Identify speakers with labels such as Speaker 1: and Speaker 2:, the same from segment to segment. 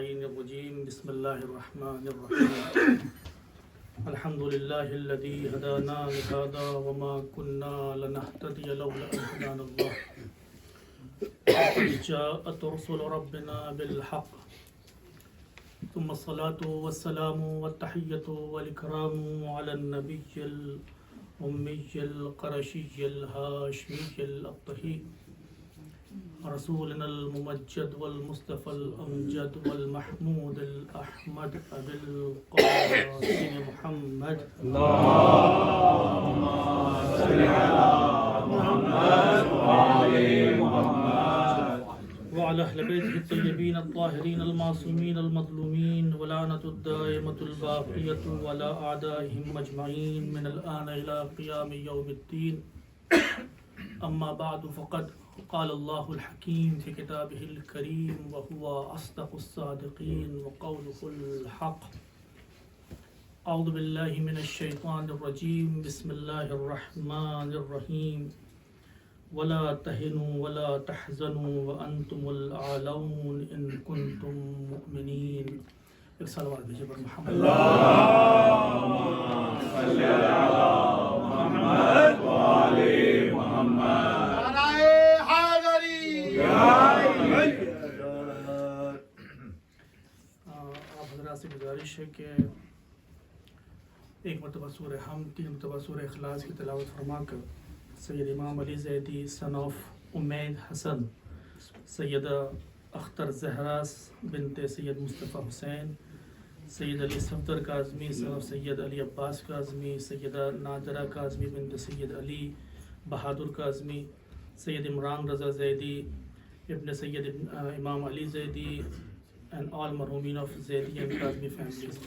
Speaker 1: الرجيم بسم الله الرحمن الرحيم الحمد لله الذي هدانا لهذا وما كنا لنهتدي لولا أن هدانا الله لقد جاءت رسل ربنا بالحق ثم الصلاة والسلام والتحية والإكرام على النبي الأمي القرشي الهاشمي الأبطحي رسولنا الممجد والمصطفى الأمجد والمحمود الأحمد أبي القاسم محمد
Speaker 2: اللهم صل على محمد وآل محمد
Speaker 1: وعلى أهل بيته الطيبين الطاهرين المعصومين المظلومين ولعنة الدائمة الباقية وعلى أعدائهم أجمعين من الآن إلى قيام يوم الدين أما بعد فقد قال الله الحكيم في كتابه الكريم وهو أصدق الصادقين وقوله الحق أعوذ بالله من الشيطان الرجيم بسم الله الرحمن الرحيم ولا تهنوا ولا تحزنوا وأنتم الأعلون إن كنتم مؤمنين ایک صلوات بھیجے پر محمد
Speaker 2: اللهم صل على محمد وآل محمد
Speaker 1: آپ حضرات سے گزارش ہے کہ ایک مرتبہ سورہ حمد 3 مرتبہ سورہ اخلاص کی تلاوت فرما کر سید امام علی زیدی سن آف امید حسن سیدہ اختر زہرا بنت سید مصطفیٰ حسین سید علی صفدر کاظمی سن آف سید علی عباس کاظمی سیدہ نادرہ کاظمی بنت سید علی بہادر کاظمی سید عمران رضا زیدی ابن سید امام علی Zaidi and all marhumin of Zaidi and Kazmi families.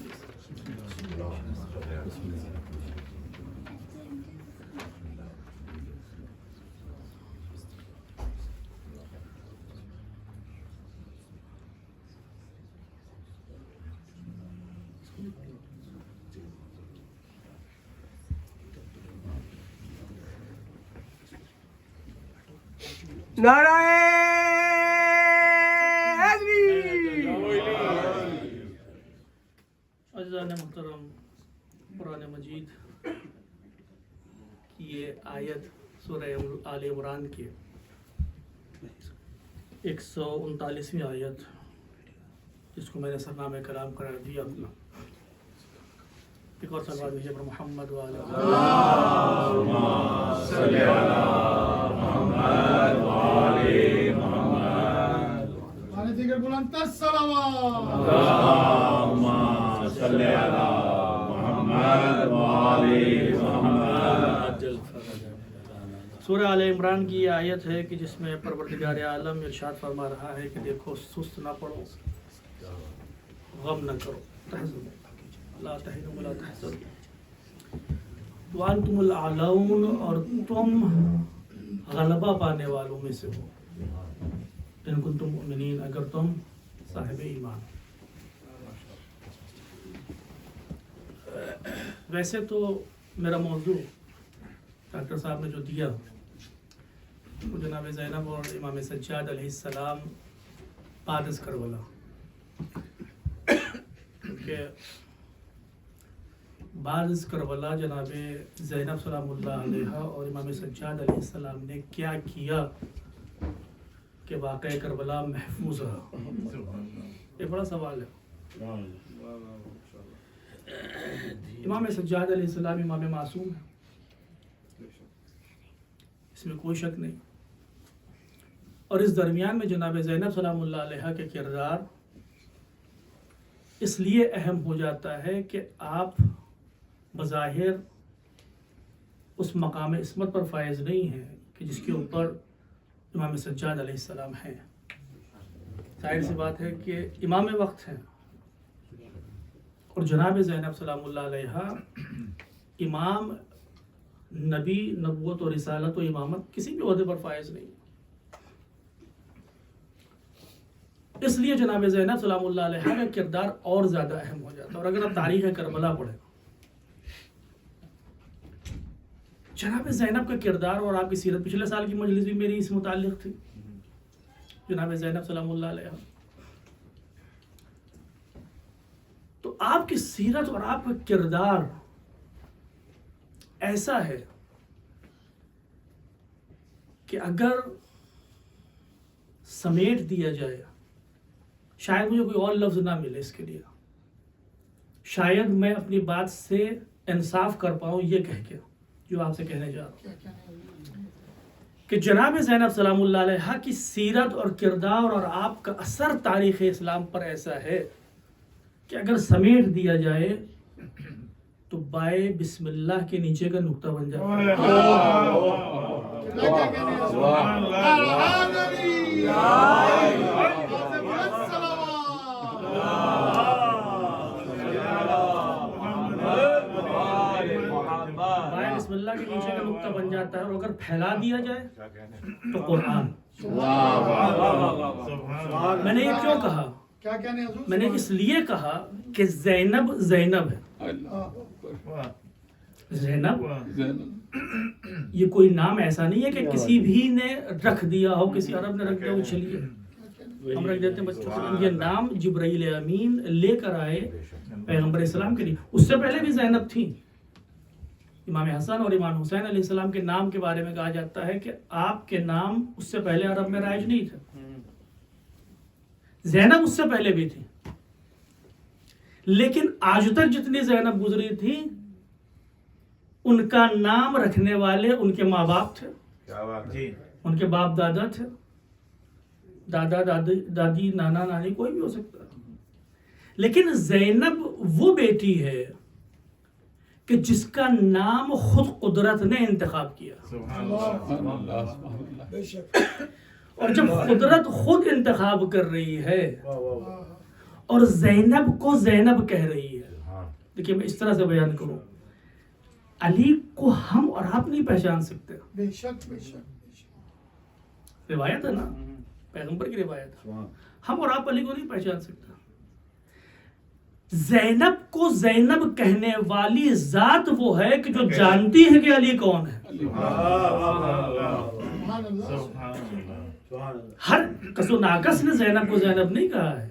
Speaker 1: عزیزان محترم قرآن مجید کی یہ آیت سورہ آل عمران کی 139ویں آیت جس کو میں نے سرنامہ کلام قرار دیا اپنا ایک اور صلوات بھیجے پر محمد وعلی
Speaker 2: اللهم صل على محمد وآل محمد
Speaker 3: بلند الصلوات
Speaker 2: اللهم صل على محمد وآل محمد.
Speaker 1: سورہ آل عمران کی یہ آیت ہے کہ جس میں پروردگار عالم ارشاد فرما رہا ہے کہ دیکھو سست نہ پڑو غم نہ کرو تحزنوا لا تهنوا ولا تحزنوا وانتم الاعلون اور تم غلبہ پانے والوں میں سے ہو ان کنتم مؤمنین اگر تم صاحب ایمان. ویسے تو میرا موضوع ڈاکٹر صاحب نے جو دیا وہ جناب زینب اور امام سجاد علیہ السلام بعد از کربلا، کیونکہ بعد از کربلا جناب زینب سلام اللہ علیہ اور امام سجاد علیہ السلام نے کیا کیا کہ واقعہ کربلا محفوظ رہا. یہ بڑا سوال ہے. امام سجاد علیہ السلام امام معصوم ہے، اس میں کوئی شک نہیں، اور اس درمیان میں جناب زینب سلام اللہ علیہ کے کردار اس لیے اہم ہو جاتا ہے کہ آپ بظاہر اس مقام عصمت پر فائز نہیں ہیں کہ جس کے اوپر امام سجاد علیہ السلام ہیں. ظاہر سی بات ہے کہ امام وقت ہیں، اور جناب زینب سلام اللہ علیہ امام، نبی، نبوت و رسالت و امامت کسی بھی عہدے پر فائز نہیں. اس لیے جناب زینب سلام اللہ علیہ کا کردار اور زیادہ اہم ہو جاتا ہے. اور اگر آپ تاریخ کربلا پڑھیں، جناب زینب کا کردار اور آپ کی سیرت، پچھلے سال کی مجلس بھی میری اس متعلق تھی. جناب زینب سلام اللہ علیہ آپ کی سیرت اور آپ کا کردار ایسا ہے کہ اگر سمیٹ دیا جائے، شاید مجھے کوئی اور لفظ نہ ملے اس کے لیے، شاید میں اپنی بات سے انصاف کر پاؤں یہ کہہ کے جو آپ سے کہنے جا رہا ہوں کہ جناب زینب سلام اللہ علیہا کی سیرت اور کردار اور آپ کا اثر تاریخ اسلام پر ایسا ہے کہ اگر سمیٹ دیا جائے تو بائے بسم اللہ کے نیچے کا نقطہ بن جاتا ہے۔ بائے بسم اللہ کے نیچے کا نقطہ بن جاتا ہے، اور اگر پھیلا دیا جائے تو قرآن۔ میں نے یہ کیوں کہا؟
Speaker 3: کیا کہنے حضور؟
Speaker 1: میں نے اس لیے کہا کہ زینب زینب ہے۔ زینب یہ کوئی نام ایسا نہیں ہے کہ کسی بھی نے رکھ دیا ہو، کسی عرب نے رکھ دیا ہو چلیے ہم رکھ دیتے ہیں بچوں سے۔ یہ نام جبرائیل امین لے کر آئے پیغمبر اسلام کے لیے۔ اس سے پہلے بھی زینب تھی۔ امام حسن اور امام حسین علیہ السلام کے نام کے بارے میں کہا جاتا ہے کہ آپ کے نام اس سے پہلے عرب میں رائج نہیں تھے۔ زینب اس سے پہلے بھی تھی، لیکن آج تک جتنی زینب گزری تھی ان کا نام رکھنے والے ان کے ماں باپ تھے، ان کے باپ دادا تھے، دادا دادی نانا نانی کوئی بھی ہو سکتا ہے۔ لیکن زینب وہ بیٹی ہے کہ جس کا نام خود قدرت نے انتخاب کیا، اور جب قدرت خود انتخاب کر رہی ہے اور زینب کو زینب کہہ رہی ہے، دیکھیے میں اس طرح سے بیان کروں، علی کو ہم اور آپ نہیں پہچان سکتے،
Speaker 3: بے شک بے شک،
Speaker 1: روایت ہے نا، پیغمبر کی روایت ہے، ہم اور آپ علی کو نہیں پہچان سکتے۔ زینب کو زینب کہنے والی ذات وہ ہے کہ جو جانتی ہے کہ علی کون ہے۔ ہر کس و ناقص نے زینب کو زینب نہیں کہا ہے،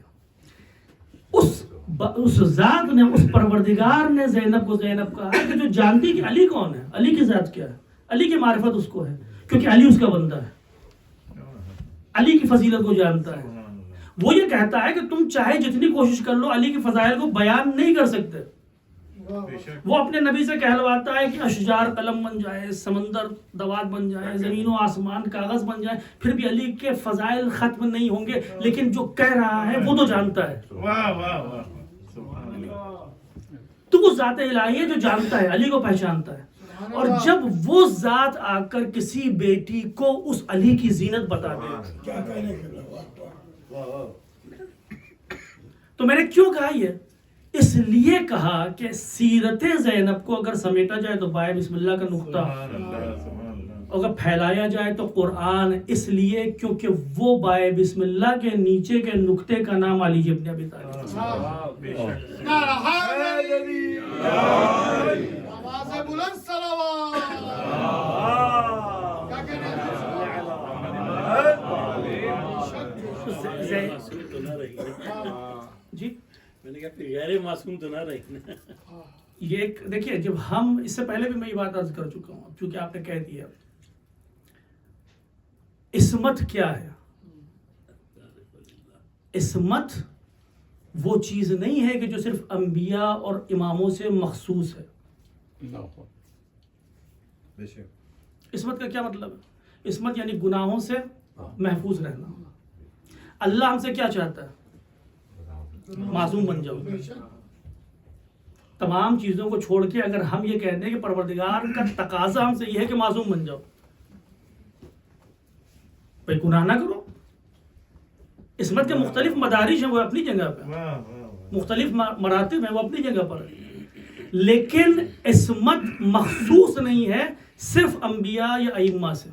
Speaker 1: اس ذات نے، اس پروردگار نے زینب کو زینب کہا ہے کہ جو جانتی کہ علی کون ہے، علی کی ذات کیا ہے، علی کی معرفت اس کو ہے، کیونکہ علی اس کا بندہ ہے، علی کی فضیلت کو جانتا ہے۔ وہ یہ کہتا ہے کہ تم چاہے جتنی کوشش کر لو علی کی فضائل کو بیان نہیں کر سکتے۔ وہ اپنے نبی سے کہلواتا ہے کہ اشجار قلم بن جائے، سمندر دوات بن جائے، زمین و آسمان کاغذ بن جائے، پھر بھی علی کے فضائل ختم نہیں ہوں گے، لیکن جو کہہ رہا ہے وہ تو جانتا ہے۔ تو وہ ذات الہی ہے جو جانتا ہے، علی کو پہچانتا ہے، اور جب وہ ذات آ کر کسی بیٹی کو اس علی کی زینت بتا دے، تو میں نے کیوں کہا یہ؟ اس لیے کہا کہ سیرت زینب کو اگر سمیٹا جائے تو بائے بسم اللہ کا نقطہ، اگر پھیلایا جائے تو قرآن، اس لیے کیونکہ وہ بائے بسم اللہ کے نیچے کے نقطے کا نام علی ابن ابی طالب۔
Speaker 3: آواز بلند صلوات۔ کیا کہنے
Speaker 1: جی
Speaker 4: میں نے کہا کہ غیر معصوم تو نہ رہی نا۔
Speaker 1: یہ دیکھیے، جب ہم اس سے پہلے بھی میں یہ بات عرض کر چکا ہوں، چونکہ آپ نے کہہ دیا، عصمت کیا ہے؟ عصمت وہ چیز نہیں ہے کہ جو صرف انبیاء اور اماموں سے مخصوص ہے۔ عصمت کا کیا مطلب ہے؟ عصمت یعنی گناہوں سے محفوظ رہنا۔ اللہ ہم سے کیا چاہتا ہے؟ معصوم بن جاؤ۔ تمام چیزوں کو چھوڑ کے اگر ہم یہ کہہ دیں کہ پروردگار کا تقاضا ہم سے یہ ہے کہ معصوم بن جاؤ، بھائی گناہ نہ کرو۔ عصمت کے مختلف مدارج ہیں، وہ اپنی جگہ پہ، مختلف مراتب ہیں، وہ اپنی جگہ پر ہیں، لیکن عصمت مخصوص نہیں ہے صرف انبیاء یا ائمہ سے۔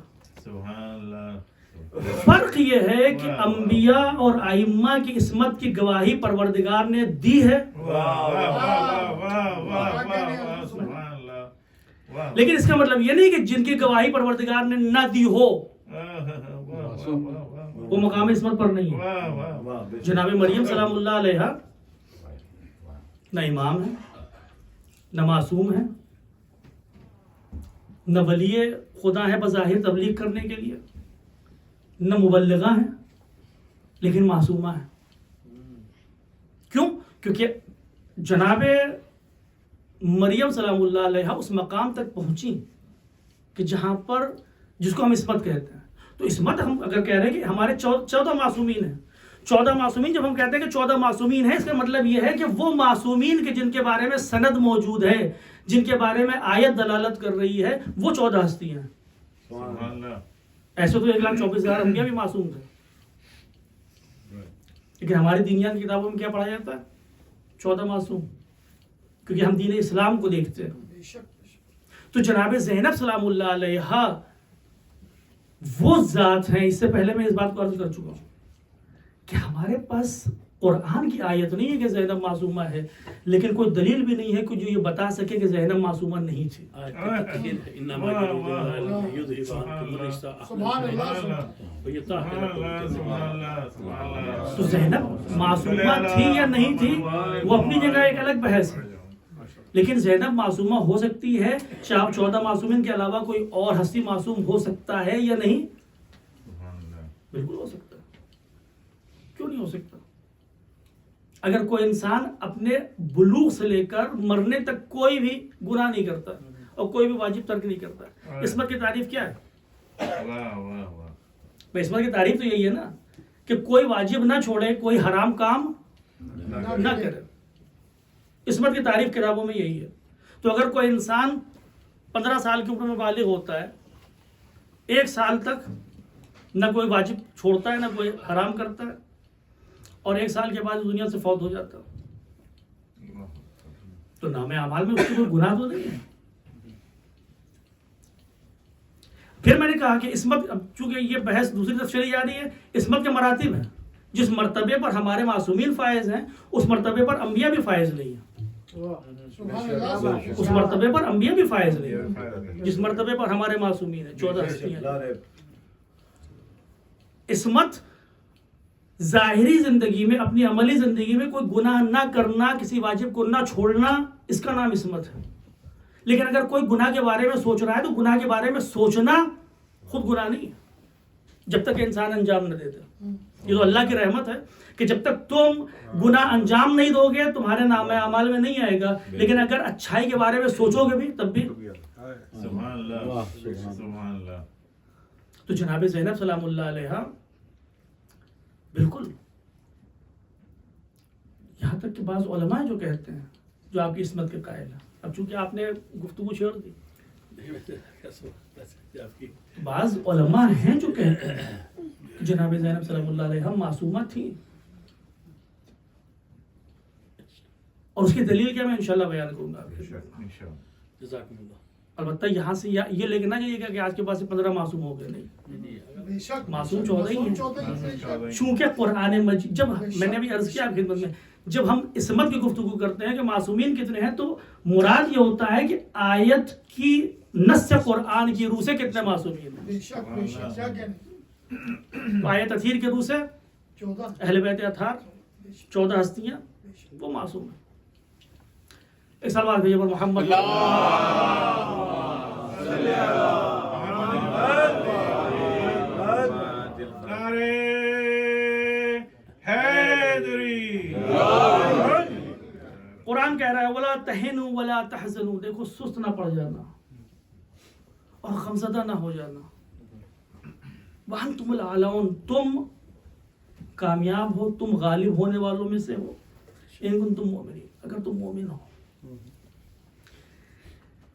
Speaker 1: فرق یہ ہے کہ انبیاء اور ائمہ کی عصمت کی گواہی پروردگار نے دی ہے، لیکن اس کا مطلب یہ نہیں کہ جن کی گواہی پروردگار نے نہ دی ہو وہ مقام عصمت پر نہیں ہے۔ جناب مریم سلام اللہ علیہا نہ امام ہے، نہ معصوم ہے، نہ ولی خدا ہے بظاہر تبلیغ کرنے کے لیے، نہ مبلغہ ہے، لیکن معصومہ ہے. کیوں؟ کیونکہ جناب مریم سلام اللہ علیہ اس مقام تک پہنچی کہ جہاں پر جس کو ہم عصمت کہتے ہیں. تو عصمت ہم اگر کہہ رہے ہیں کہ ہمارے 14 معصومین ہیں، 14 معصومین جب ہم کہتے ہیں کہ 14 معصومین ہیں، اس کا مطلب یہ ہے کہ وہ معصومین کے جن کے بارے میں سند موجود ہے، جن کے بارے میں آیت دلالت کر رہی ہے، وہ 14 ہستی ہیں. ایسے تو 1,24,000 انبیاء بھی معصوم تھے، لیکن ہماری دینیات کی کتابوں میں کیا پڑھا جاتا ہے؟ 14 معصوم، کیونکہ ہم دین اسلام کو دیکھتے ہیں.
Speaker 3: بے شک بے شک.
Speaker 1: تو جناب زینب سلام اللہ علیہ وہ ذات ہیں. اس سے پہلے میں اس بات کو عرض کر چکا ہوں کہ ہمارے پاس قرآن کی آیت نہیں ہے کہ زینب معصومہ ہے، لیکن کوئی دلیل بھی نہیں ہے کہ جو یہ بتا سکے کہ زینب معصومہ نہیں تھی.
Speaker 3: سبحان اللہ.
Speaker 1: تو زینب معصومہ تھی یا نہیں تھی وہ اپنی جگہ ایک الگ بحث ہے، لیکن زینب معصومہ ہو سکتی ہے. 14 معصومین کے علاوہ کوئی اور ہستی معصوم ہو سکتا ہے یا نہیں؟ بالکل ہو سکتا ہے. کیوں نہیں ہو سکتا؟ اگر کوئی انسان اپنے بلوغ سے لے کر مرنے تک کوئی بھی گناہ نہیں کرتا اور کوئی بھی واجب ترک نہیں کرتا، عصمت کی تعریف کیا ہے؟ عصمت کی تعریف تو یہی ہے نا کہ کوئی واجب نہ چھوڑے، کوئی حرام کام نہ کرے. عصمت کی تعریف کتابوں میں یہی ہے. تو اگر کوئی انسان 15 سال کی عمر میں بالغ ہوتا ہے، 1 سال تک نہ کوئی واجب چھوڑتا ہے نہ کوئی حرام کرتا ہے، اور 1 سال کے بعد دنیا سے فوت ہو جاتا ہے، تو نام اعمال میں اس کو کوئی گناہ تو نہیں ہے. پھر میں نے کہا کہ عصمت، چونکہ یہ بحث دوسری طرف چلی جا رہی ہے، عصمت کے مراتب ہیں. جس مرتبے پر ہمارے معصومین فائز ہیں اس مرتبے پر انبیاء بھی فائز نہیں ہیں. اس مرتبے پر انبیاء بھی فائز نہیں ہیں جس مرتبے پر ہمارے معصومین ہیں. 14 ہستیاں. عصمت ظاہری زندگی میں، اپنی عملی زندگی میں کوئی گناہ نہ کرنا، کسی واجب کو نہ چھوڑنا، اس کا نام عصمت ہے. لیکن اگر کوئی گناہ کے بارے میں سوچ رہا ہے تو گناہ کے بارے میں سوچنا خود گناہ نہیں ہے جب تک انسان انجام نہ دیتا. یہ تو اللہ کی رحمت ہے کہ جب تک تم گناہ انجام نہیں دو گے تمہارے نام اعمال میں نہیں آئے گا، لیکن اگر اچھائی کے بارے میں سوچو گے بھی تب بھی. تو جناب زینب سلام اللہ علیہ بالکل، یہاں تک کہ بعض علماء جو کہتے ہیں، جو آپ کی عصمت کے قائل ہیں. اب چونکہ آپ نے گفتگو چھیڑ دی، بعض علماء ہیں جو کہتے ہیں جناب زینب سلام اللہ علیہ معصومہ تھی، اور اس کی دلیل کیا میں انشاءاللہ بیان کروں گا. البتہ یہاں سے یہ لے کے نہ جائیے گا کہ آج کے بعد سے 15 معصوم ہو گئے. نہیں، معصوم 14 ہی ہیں. چونکہ قرآن مجید، جب میں نے ابھی عرض کیا آپ کی خدمت میں، جب ہم عصمت کی گفتگو کرتے ہیں کہ معصومین کتنے ہیں، تو مراد یہ ہوتا ہے کہ آیت کی نص قرآن کی روح سے کتنے معصومین ہیں. آیت اطہیر کے روح سے
Speaker 3: 14
Speaker 1: اہل بیت اطہار 14 ہستیاں وہ معصوم ہیں. ایک سال بعد بھیجے پر محمد قرآن کہہ رہا ہے وَلَا تَهِنُوا وَلَا تَحْزَنُوا. دیکھو سست نہ پڑ جانا اور غمزدہ نہ ہو جانا. وَأَنْتُمُ الْأَعْلَوْنَ، تم کامیاب ہو، تم غالب ہونے والوں میں سے ہو. إِن كُنتُم مُؤْمِنِينَ، اگر تم مومن ہو.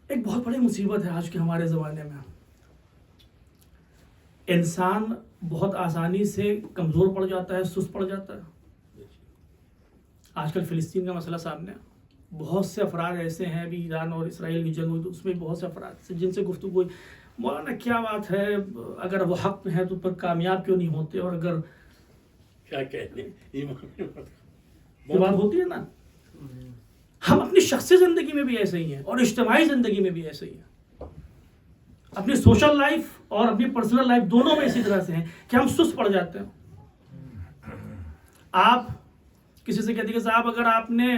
Speaker 1: ایک بہت بڑی مصیبت ہے آج کے ہمارے زمانے میں. انسان بہت آسانی سے کمزور پڑ جاتا ہے، سست پڑ جاتا ہے. آج کل فلسطین کا مسئلہ سامنے ہے. بہت سے افراد ایسے ہیں، ابھی ایران اور اسرائیل کی جنگ ہوئی تو اس میں بہت سے افراد جن سے گفتگو ہوئی، مولانا کیا بات ہے، اگر وہ حق میں ہے تو پر کامیاب کیوں نہیں ہوتے، اور اگر
Speaker 4: کیا کہتے ہیں
Speaker 1: یہ بات ہوتی ہے نا. ہم اپنی شخصی زندگی میں بھی ایسے ہی ہیں اور اجتماعی زندگی میں بھی ایسے ہی ہیں. اپنی سوشل لائف اور اپنی پرسنل لائف دونوں میں اسی طرح سے ہیں کہ ہم سست پڑ جاتے ہیں. آپ کسی سے کہتے ہیں کہ صاحب اگر آپ نے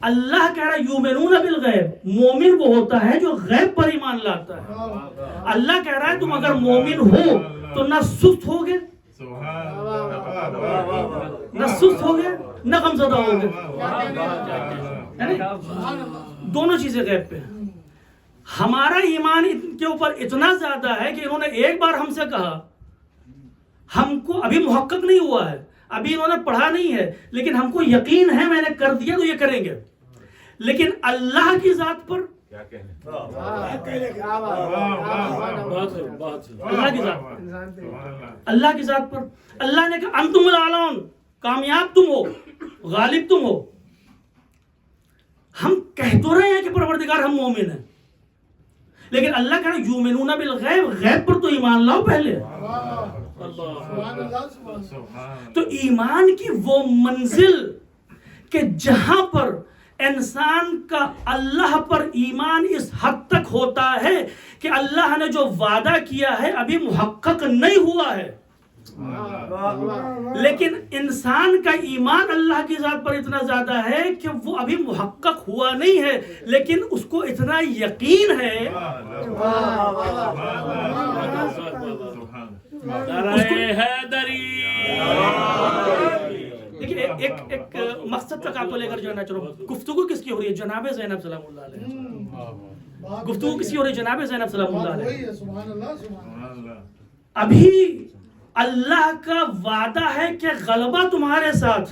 Speaker 1: اللہ کہہ رہا ہے یؤمنون بالغیب، مومن وہ ہوتا ہے جو غیب پر ایمان لاتا ہے. اللہ کہہ رہا ہے تم اگر مومن ہو تو نہ سست ہوگے، نہ سست ہوگے نہ غمزدہ ہوگے. دونوں چیزیں غیب پہ ہیں. ہمارا ایمان ان کے اوپر اتنا زیادہ ہے کہ انہوں نے ایک بار ہم سے کہا، ہم کو ابھی محقق نہیں ہوا ہے، ابھی انہوں نے پڑھا نہیں ہے، لیکن ہم کو یقین ہے میں نے کر دیا تو یہ کریں گے. لیکن اللہ کی ذات پر
Speaker 2: کیا کہنے
Speaker 1: اللہ کی ذات پر اللہ نے کہا انتم الاعلون، کامیاب تم ہو، غالب تم ہو. ہم کہہ تو رہے ہیں کہ پروردگار ہم مومن ہیں، لیکن اللہ کہہ رہا ہے یؤمنون بالغیب، غیب پر تو ایمان لاؤ پہلے. تو ایمان کی وہ منزل کہ جہاں پر انسان کا اللہ پر ایمان اس حد تک ہوتا ہے کہ اللہ نے جو وعدہ کیا ہے ابھی محقق نہیں ہوا ہے، لیکن انسان کا ایمان اللہ کی ذات پر اتنا زیادہ ہے کہ وہ ابھی محقق ہوا نہیں ہے، لیکن اس کو اتنا یقین ہے. دیکھیے ایک مقصد تک آپ کو لے کر جانا چلو. گفتگو کس کی ہو رہی ہے؟ جناب زینب سلام اللہ علیہ. گفتگو کس کی ہو رہی ہے؟ جناب زینب سلام اللہ علیہ. ابھی اللہ کا وعدہ ہے کہ غلبہ تمہارے ساتھ،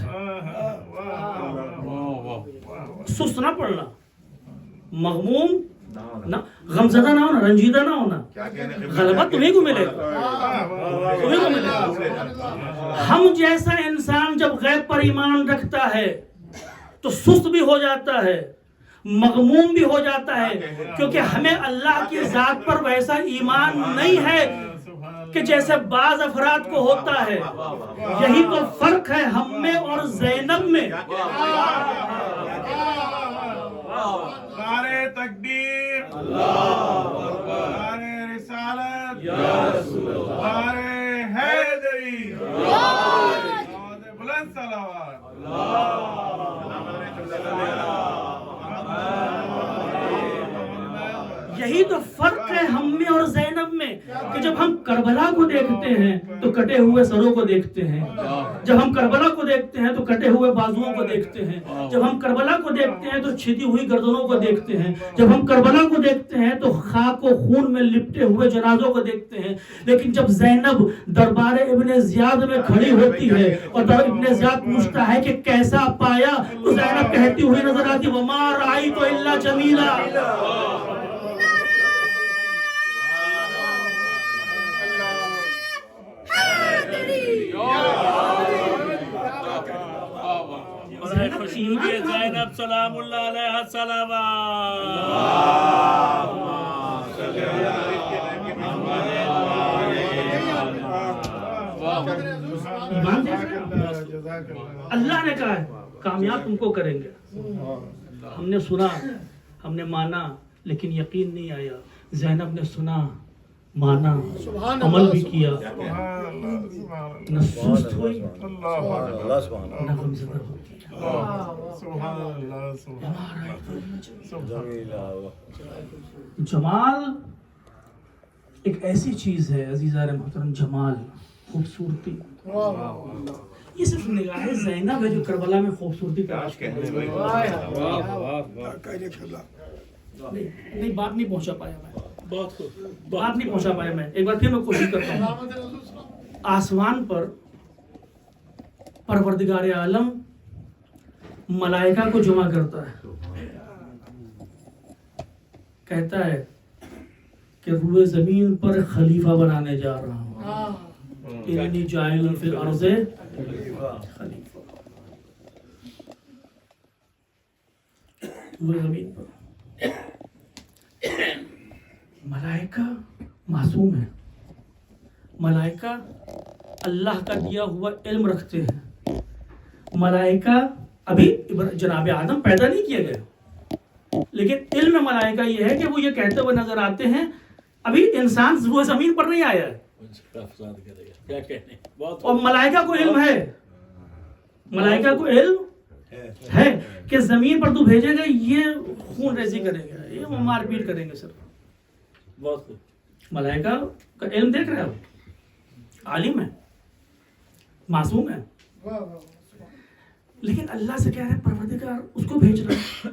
Speaker 1: سست نہ پڑنا، مغموم نہ، غمزدہ نہ ہونا، رنجیدہ نہ ہونا. غلبہ تمہیں کو ملے گا، تمہیں کو ملے گا. ہم جیسا انسان جب غیب پر ایمان رکھتا ہے تو سست بھی ہو جاتا ہے، مغموم بھی ہو جاتا ہے، کیونکہ ہمیں اللہ کی ذات پر ویسا ایمان نہیں ہے کہ جیسے بعض افراد کو ہوتا ہے. یہی تو فرق ہے ہم میں اور زینب میں.
Speaker 2: نعرے تکبیر، نعرے رسالت، نعرے حیدری، بلند صلوات.
Speaker 1: یہی تو فرق ہے ہم میں اور زینب میں کہ جب ہم کربلا کو دیکھتے ہیں تو کٹے ہوئے سروں کو دیکھتے ہیں، جب ہم کربلا کو دیکھتے ہیں تو کٹے ہوئے بازوؤں کو دیکھتے ہیں، جب ہم کربلا کو دیکھتے ہیں تو چھیدی ہوئی گردنوں کو دیکھتے ہیں، جب ہم کربلا کو دیکھتے ہیں تو خاک و خون میں لپٹے ہوئے جنازوں کو دیکھتے ہیں. لیکن جب زینب دربار ابن زیاد میں کھڑی ہوتی ہے اور ابن زیاد پوچھتا ہے کہ کیسا پایا، تو زینب کہتی ہوئی نظر آتی وما رأیت الا جمیلا.
Speaker 4: زینب سلام اللہ علیہ السلام.
Speaker 1: اللہ نے کہا ہے کامیاب تم کو کریں گے. ہم نے سنا، ہم نے مانا، لیکن یقین نہیں آیا. زینب نے سنا، مانا، عمل بھی کیا، نہ سست ہوئی نہ غمزدہ ہوئی. جمال ایک ایسی چیز ہے عزیزان محترم، جمال، خوبصورتی. یہ صرف نگاہ زینب ہے جو کربلا میں خوبصورتی تلاش کر رہی ہے. نہیں بات نہیں پہنچا پایا میں، بات نہیں پہنچا پایا میں. ایک بار پھر میں کوشش کرتا ہوں. آسمان پر پروردگار عالم ملائکہ کو جمع کرتا ہے، کہتا ہے کہ روئے زمین پر خلیفہ بنانے جا رہا ہوں، انی جاعل فی الارض خلیفہ. روئے زمین پر ملائکہ معصوم ہیں، ملائکہ اللہ کا دیا ہوا علم رکھتے ہیں. ملائکہ ابھی جناب آدم پیدا نہیں کیے گئے، لیکن علم ملائکہ یہ ہے کہ وہ یہ کہتے ہوئے نظر آتے ہیں ابھی انسان روئے زمین پر نہیں آیا ہے. اور ملائکہ کو علم ہے، ملائکہ کو علم ہے کہ زمین پر تو بھیجے گا یہ خون ریزی کرے گا, یہ مار پیٹ کریں گے سر. ملائکہ کا علم دیکھ رہے ہو, عالم ہے, معصوم ہے, لیکن اللہ سے کہہ رہے ہیں پروردگار اس کو بھیج رہا ہے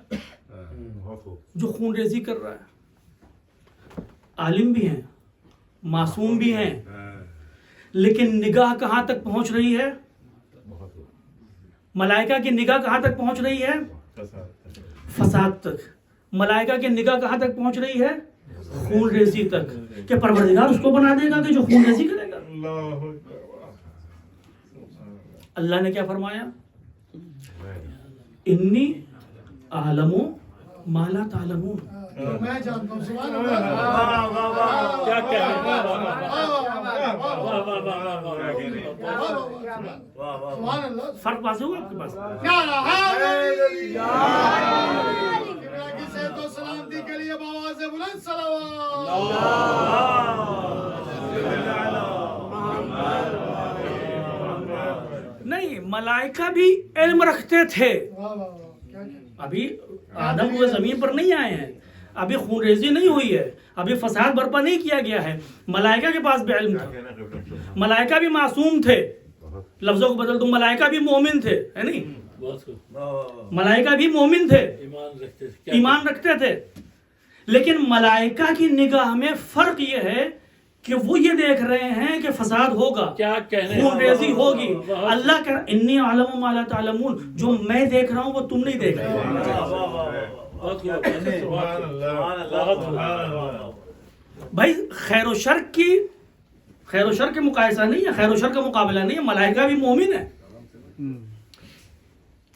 Speaker 1: جو خون ریزی کر رہا ہے. عالم بھی ہیں, معصوم بھی ہیں, لیکن نگاہ کہاں تک پہنچ رہی ہے؟ ملائکہ کی نگاہ کہاں تک پہنچ رہی ہے؟ فساد تک. ملائکہ کی نگاہ کہاں تک پہنچ رہی ہے؟ خون ریزی تک, کہ پروردگار اس کو بنا دے گا کہ جو خون ریزی کرے گا. اللہ نے کیا فرمایا؟ انی اعلم ما لا تعلمون.
Speaker 3: میں جانتا ہوں. سبحان اللہ.
Speaker 4: کیا کہہ
Speaker 3: سبحان اللہ.
Speaker 1: فرق واضح ہوا آپ کے پاس؟
Speaker 3: سلامتی کے لیے بآواز بلند صلوات.
Speaker 1: نہیں, ملائکہ بھی علم رکھتے تھے. ابھی آدم وہ زمین پر نہیں آئے ہیں, ابھی خون ریزی نہیں ہوئی ہے, ابھی فساد برپا نہیں کیا گیا ہے. ملائکہ کے پاس بھی علم تھا, ملائکہ بھی معصوم تھے. لفظوں کو بدل دوں, ملائکہ بھی مومن تھے, ہے نہیں؟ ملائکہ بھی مومن تھے, ایمان رکھتے تھے. لیکن ملائکہ کی نگاہ میں فرق یہ ہے کہ وہ یہ دیکھ رہے ہیں کہ فساد ہوگا, خون ریزی ہوگی. اللہ کہہ رہا انی اعلم ما لا تعلمون, جو میں دیکھ رہا ہوں وہ تم نہیں دیکھ رہے. بھائی خیر و شر کے مقایسہ نہیں ہے, خیر و شر کا مقابلہ نہیں ہے. ملائکہ بھی مومن ہے,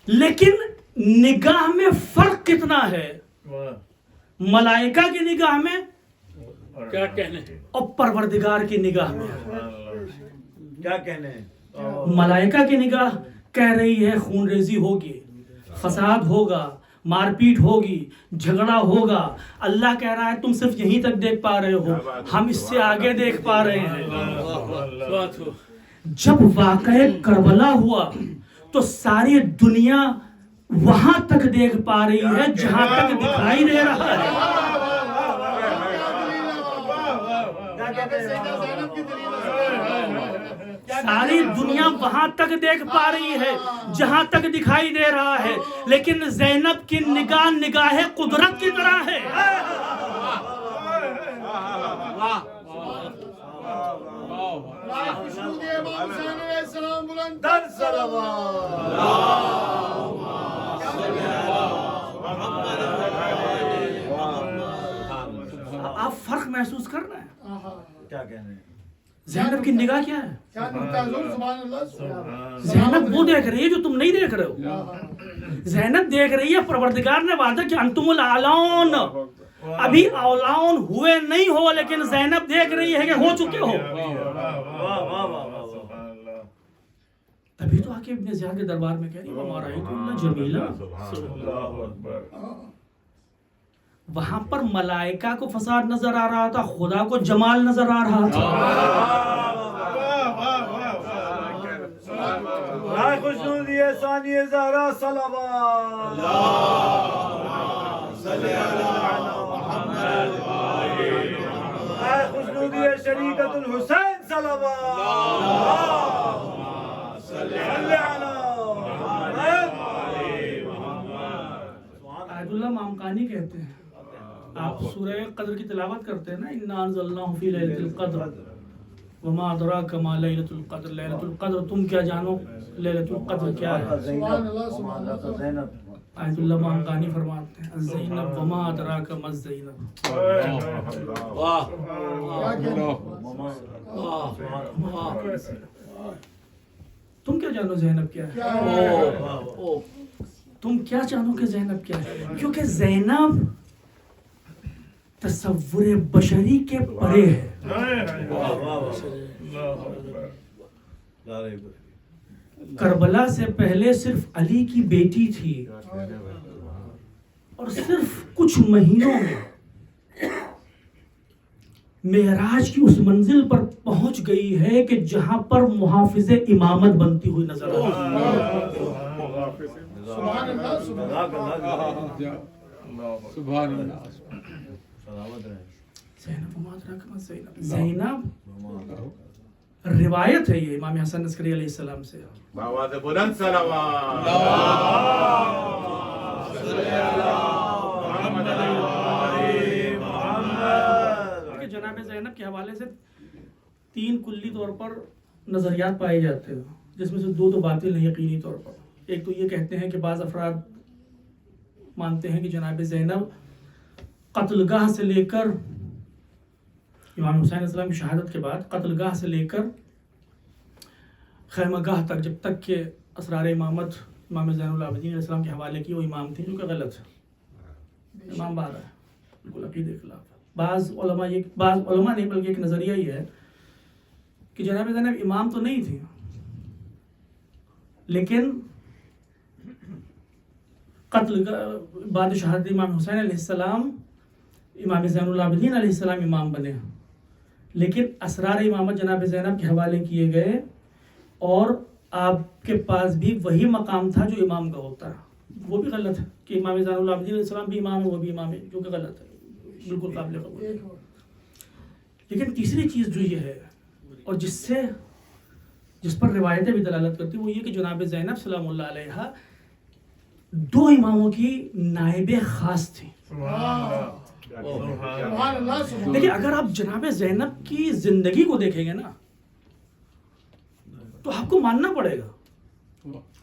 Speaker 1: لیکن نگاہ میں فرق کتنا ہے. ملائکہ کی نگاہ میں
Speaker 4: کیا کہنے,
Speaker 1: اور پروردگار کی نگاہ میں
Speaker 5: کیا کہنے.
Speaker 1: ملائکہ کی نگاہ کہہ رہی ہے خون ریزی ہوگی, فساد ہوگا, مار پیٹ ہوگی, جھگڑا ہوگا. اللہ کہہ رہا ہے تم صرف یہیں تک دیکھ پا رہے ہو, ہم اس سے آگے دیکھ پا رہے ہیں. جب واقعہ کربلا ہوا تو ساری دنیا وہاں تک دیکھ پا رہی ہے جہاں تک دکھائی دے رہا ہے. ساری دنیا وہاں تک دیکھ پا رہی ہے جہاں تک دکھائی دے رہا ہے, لیکن زینب کی نگاہ قدرت کی طرح ہے. آپ فرق محسوس کر رہے ہیں.
Speaker 5: کیا کہنے.
Speaker 1: زینب کی نگاہ کیا ہے؟
Speaker 3: سبحان اللہ.
Speaker 1: زینب وہ دیکھ رہی ہے جو تم نہیں دیکھ رہے ہو. زینب دیکھ رہی ہے پروردگار نے وعدہ کہ انتم الاعلون, ابھی اولاون ہوئے نہیں ہو, لیکن زینب دیکھ رہی ہے کہ ہو چکے ہو. تبھی تو آکے ابن زیاد کے دربار میں کہہ رہی وما رأیت الا جمیلا. وہاں پر ملائکہ کو فساد نظر آ رہا تھا, خدا کو جمال نظر آ رہا تھا.
Speaker 5: خوشنودی ثانی زہرا صلوات. خوشنودی شریکت الحسین صلوات.
Speaker 1: آیت اللہ مامکانی کہتے ہیں, آپ سورہ قدر کی تلاوت کرتے ہیں نا, انا انزلناہ فی لیلۃ القدر وما ادراک ما لیلۃ القدر. لیلۃ القدر تم کیا جانو لیلۃ القدر کیا ہے.
Speaker 3: سبحان اللہ. سبحان اللہ.
Speaker 1: آیت اللہ مامکانی فرماتے ہیں الزینب وما ادراک ما الزینب. تم کیا جانو زینب کیا ہے. تم کیا جانو کہ زینب کیا ہے, کیونکہ زینب تصور بشری کے پرے ہے. کربلا سے پہلے صرف علی کی بیٹی تھی, اور صرف کچھ مہینوں میں معراج کی اس منزل پر پہنچ گئی ہے کہ جہاں پر محافظ امامت بنتی ہوئی نظر آتی ہے.
Speaker 3: سبحان اللہ سبحان
Speaker 4: سبحان اللہ
Speaker 5: سلامت رہے.
Speaker 1: زینب روایت ہے یہ امام حسن عسکری علیہ السلام سے.
Speaker 2: بآواز بلند صلوات.
Speaker 1: کہ جناب زینب کے حوالے سے 3 کلی طور پر نظریات پائے جاتے ہیں، جس میں سے 2 تو باطل ہیں یقینی طور پر. ایک تو یہ کہتے ہیں کہ بعض افراد مانتے ہیں کہ جناب زینب قتل گاہ سے لے کر امام حسین علیہ السلام کی شہادت کے بعد قتل گاہ سے لے کر خیمہ گاہ تک، جب تک کہ اسرار امامت امام زین العابدین علیہ السلام کے حوالے کی، وہ امام تھے، جو کہ غلط ہے. امام بارہ ہے، بالکل عقیدے کے خلاف. بعض علماء نہیں بلکہ ایک نظریہ یہ ہے کہ جناب زینب امام تو نہیں تھی، لیکن قتل بعد شہادت امام حسین علیہ السلام امام زین العابدین علیہ السلام امام بنے، لیکن اسرار امامت جناب زینب کے حوالے کیے گئے، اور آپ کے پاس بھی وہی مقام تھا جو امام کا ہوتا ہے. وہ بھی غلط ہے کہ امام زین العابدین علیہ السلام بھی امام ہے، وہ بھی امام ہے، جو کہ غلط ہے، بالکل قابل قبول. لیکن تیسری چیز جو یہ ہے اور جس پر روایتیں بھی دلالت کرتی ہیں، وہ یہ کہ جناب زینب سلام اللہ علیہ 2 اماموں کی نائب خاص تھی.
Speaker 3: سبحان اللہ سبحان.
Speaker 1: لیکن اگر آپ جناب زینب کی زندگی کو دیکھیں گے نا تو آپ کو ماننا پڑے گا،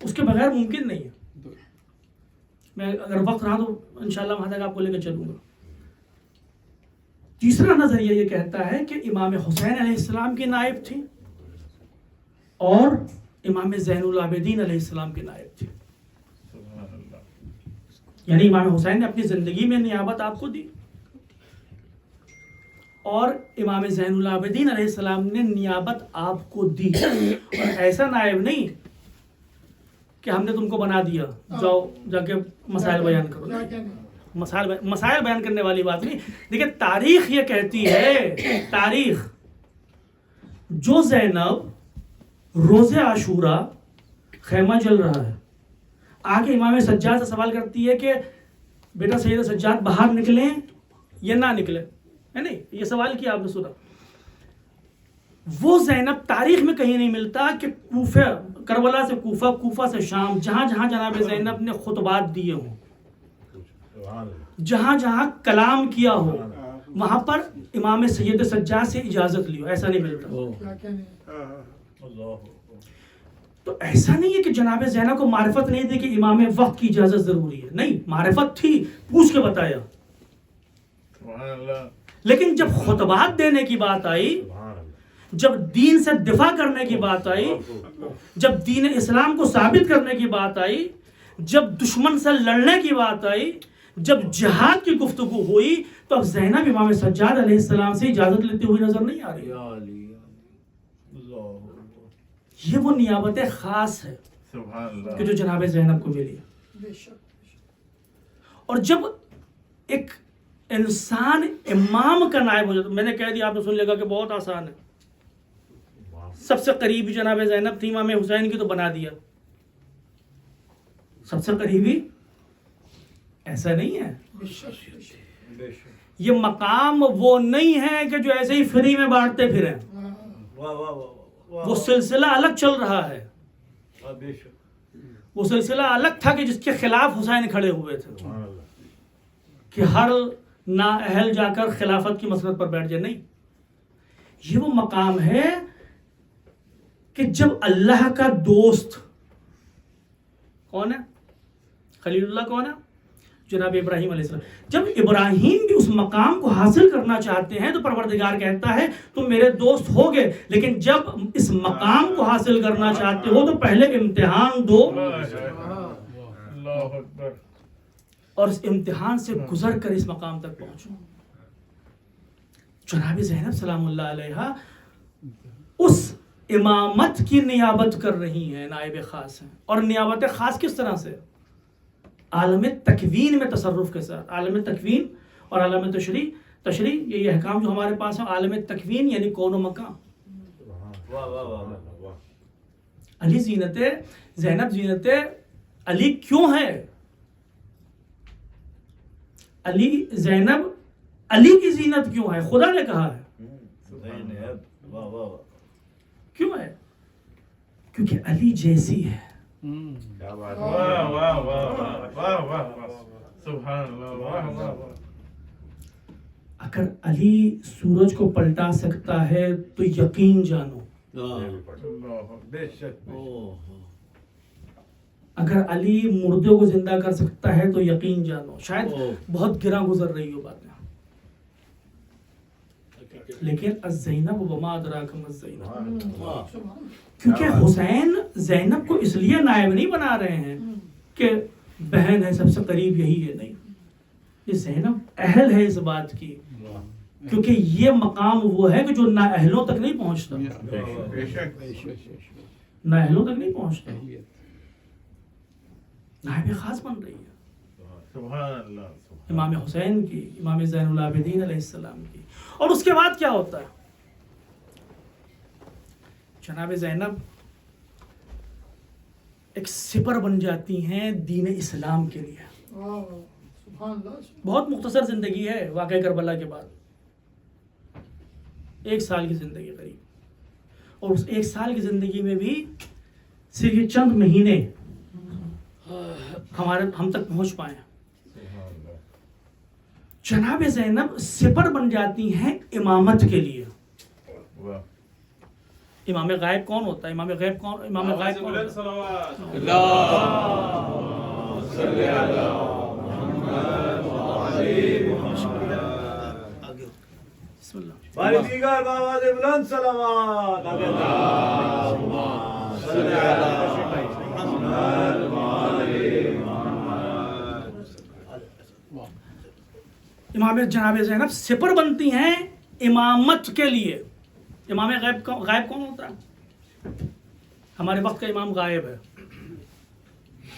Speaker 1: اس کے بغیر ممکن نہیں ہے. میں اگر وقت رہا تو انشاءاللہ وہاں تک آپ کو لے کے چلوں گا. تیسرا نظریہ یہ کہتا ہے کہ امام حسین علیہ السلام کی نائب تھی اور امام زین العابدین علیہ السلام کی نائب تھی. یعنی امام حسین نے اپنی زندگی میں نیابت آپ کو دی، اور امام زین العابدین علیہ السلام نے نیابت آپ کو دی. اور ایسا نائب نہیں کہ ہم نے تم کو بنا دیا، جاؤ جا کے مسائل بیان کرو. مسائل بیان کرنے والی بات نہیں. دیکھیں تاریخ یہ کہتی ہے، تاریخ جو زینب روز عاشورہ خیمہ جل رہا ہے، آگے امام سجاد سے سوال کرتی ہے کہ بیٹا سید سجاد باہر نکلیں یا نہ نکلیں، ہے نہیں؟ یہ سوال کیا آپ نے سنا. وہ زینب تاریخ میں کہیں نہیں ملتا کہ کربلا سے کوفہ سے شام، جہاں جہاں جناب زینب نے خطبات دیے ہوں، جہاں جہاں کلام کیا ہو، وہاں پر امام سید سجاد سے اجازت لی ہو، ایسا نہیں ملتا. تو ایسا نہیں ہے کہ جناب زینب کو معرفت نہیں تھی کہ امام وقت کی اجازت ضروری ہے، نہیں، معرفت تھی، پوچھ کے بتایا. لیکن جب خطبات دینے کی بات آئی، جب دین سے دفاع کرنے کی بات آئی، جب دین اسلام کو ثابت کرنے کی بات آئی، جب دشمن سے لڑنے کی بات آئی، جب جہاد کی گفتگو ہوئی، تو اب زینب امام سجاد علیہ السلام سے اجازت لیتے ہوئے نظر نہیں آ رہی. یہ وہ نیابت خاص ہے کہ جو جناب زینب کو ملی. اور جب ایک انسان امام کا نائب ہو جاتا، میں نے کہہ دیا، آپ نے سن لے گا کہ بہت آسان ہے. سب سے قریبی جناب زینب تھی، امام حسین کی تو بنا دیا. سب سے قریبی ایسا نہیں ہے. یہ مقام وہ نہیں ہے کہ جو ایسے ہی فری میں بانٹتے پھریں. وہ سلسلہ الگ چل رہا ہے. وہ سلسلہ الگ تھا کہ جس کے خلاف حسین کھڑے ہوئے تھے کہ ہر نااہل جا کر خلافت کی مسند پر بیٹھ جائے. نہیں، یہ وہ مقام ہے کہ جب اللہ کا دوست کون ہے؟ خلیل اللہ کون ہے؟ جناب ابراہیم علیہ السلام. جب ابراہیم بھی اس مقام کو حاصل کرنا چاہتے ہیں تو پروردگار کہتا ہے تم میرے دوست ہوگے، لیکن جب اس مقام کو حاصل کرنا چاہتے ہو تو پہلے امتحان دو، اور اس امتحان سے گزر کر اس مقام تک پہنچو. جناب زینب سلام اللہ علیہ اس امامت کی نیابت کر رہی ہیں، نائب خاص ہیں. اور نیابت خاص کس طرح سے؟ عالم تکوین میں تصرف کے ساتھ. عالم تکوین اور عالم تشریع یہ احکام جو ہمارے پاس ہیں. عالم تکوین یعنی کون و مکان. علی زینت، زینب زینت علی کیوں ہے؟ علی زینب علی کی زینت کیوں ہے؟ خدا نے کہا ہے
Speaker 5: واہ واہ
Speaker 1: کیوں ہے؟ کیونکہ علی جیسی ہے.
Speaker 2: کیا بات ہے.
Speaker 6: واہ واہ واہ واہ واہ واہ سبحان اللہ واہ واہ واہ.
Speaker 1: اگر علی سورج کو پلٹا سکتا ہے تو یقین جانو.
Speaker 6: اللہ بے شک.
Speaker 1: اگر علی مردوں کو زندہ کر سکتا ہے تو یقین جانو. شاید بہت گراں گزر رہی ہو باتیں، لیکن الزینب وما ادراک ما الزینب، کیونکہ حسین زینب کو اس لیے نائب نہیں بنا رہے ہیں کہ بہن ہے سب سے قریب یہی ہے، نہیں، یہ زینب اہل ہے اس بات کی، کیونکہ یہ مقام وہ ہے کہ جو نااہلوں تک نہیں پہنچتا،
Speaker 6: بے شک.
Speaker 1: نااہلوں تک نہیں پہنچتا، نائب خاص بن رہی ہے
Speaker 6: سبحان اللہ.
Speaker 1: امام حسین کی، امام زین العابدین علیہ السلام کی. اور اس کے بعد کیا ہوتا ہے؟ جناب زینب ایک سپر بن جاتی ہیں دین اسلام کے لیے.
Speaker 3: سبحان اللہ.
Speaker 1: بہت مختصر زندگی ہے واقعہ کربلا کے بعد، 1 سال کی زندگی قریب، اور اس 1 سال کی زندگی میں بھی صرف یہ چند مہینے ہم تک پہنچ پائے. جناب زینب سپر بن جاتی ہیں امامت کے لیے. امام غائب کون ہوتا ہے؟ امام غائب کون ہوتا ہے؟ بسم اللہ.
Speaker 5: باری دیگر بآواز بلند صلوات.
Speaker 1: امام جناب زینب سپر بنتی ہیں امامت کے لیے. امام غائب کون ہوتا ہے؟ ہمارے وقت کا امام غائب ہے.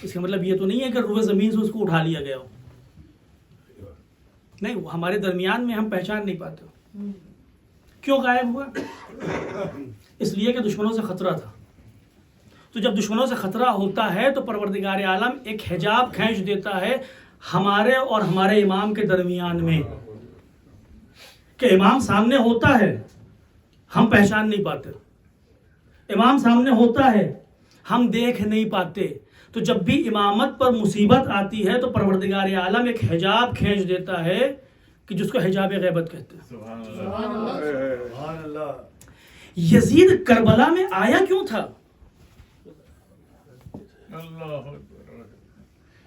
Speaker 1: اس کا مطلب یہ تو نہیں ہے کہ روح زمین سے اس کو اٹھا لیا گیا ہو، نہیں، وہ ہمارے درمیان میں ہم پہچان نہیں پاتے. کیوں غائب ہوا؟ اس لیے کہ دشمنوں سے خطرہ تھا. تو جب دشمنوں سے خطرہ ہوتا ہے تو پروردگار عالم ایک حجاب کھینچ دیتا ہے ہمارے اور ہمارے امام کے درمیان میں، کہ امام سامنے ہوتا ہے ہم پہچان نہیں پاتے، امام سامنے ہوتا ہے ہم دیکھ نہیں پاتے. تو جب بھی امامت پر مصیبت آتی ہے تو پروردگار عالم ایک حجاب کھینچ دیتا ہے کہ جس کو حجاب غیبت کہتے ہیں.
Speaker 5: سبحان اللہ.
Speaker 1: یزید کربلا میں آیا کیوں تھا؟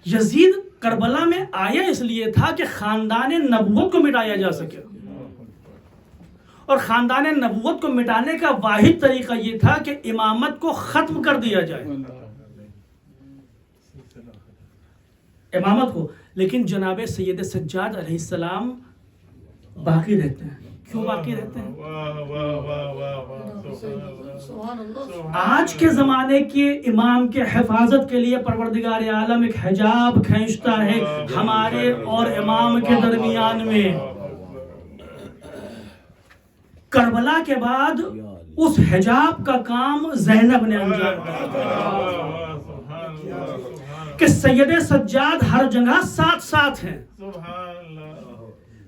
Speaker 1: یزید کربلا میں آیا اس لیے تھا کہ خاندان نبوت کو مٹایا جا سکے، اور خاندان نبوت کو مٹانے کا واحد طریقہ یہ تھا کہ امامت کو ختم کر دیا جائے، امامت کو. لیکن جناب سید سجاد علیہ السلام باقی رہتے ہیں. کیوں باقی رہتے ہیں؟
Speaker 3: سبحان اللہ.
Speaker 1: آج کے زمانے کے امام کے حفاظت کے لیے پروردگار عالم ایک حجاب کھینچتا ہے ہمارے اور امام کے درمیان میں. کربلا کے بعد اس حجاب کا کام زینب نے انجام دیا کہ سید سجاد ہر جگہ ساتھ ہیں.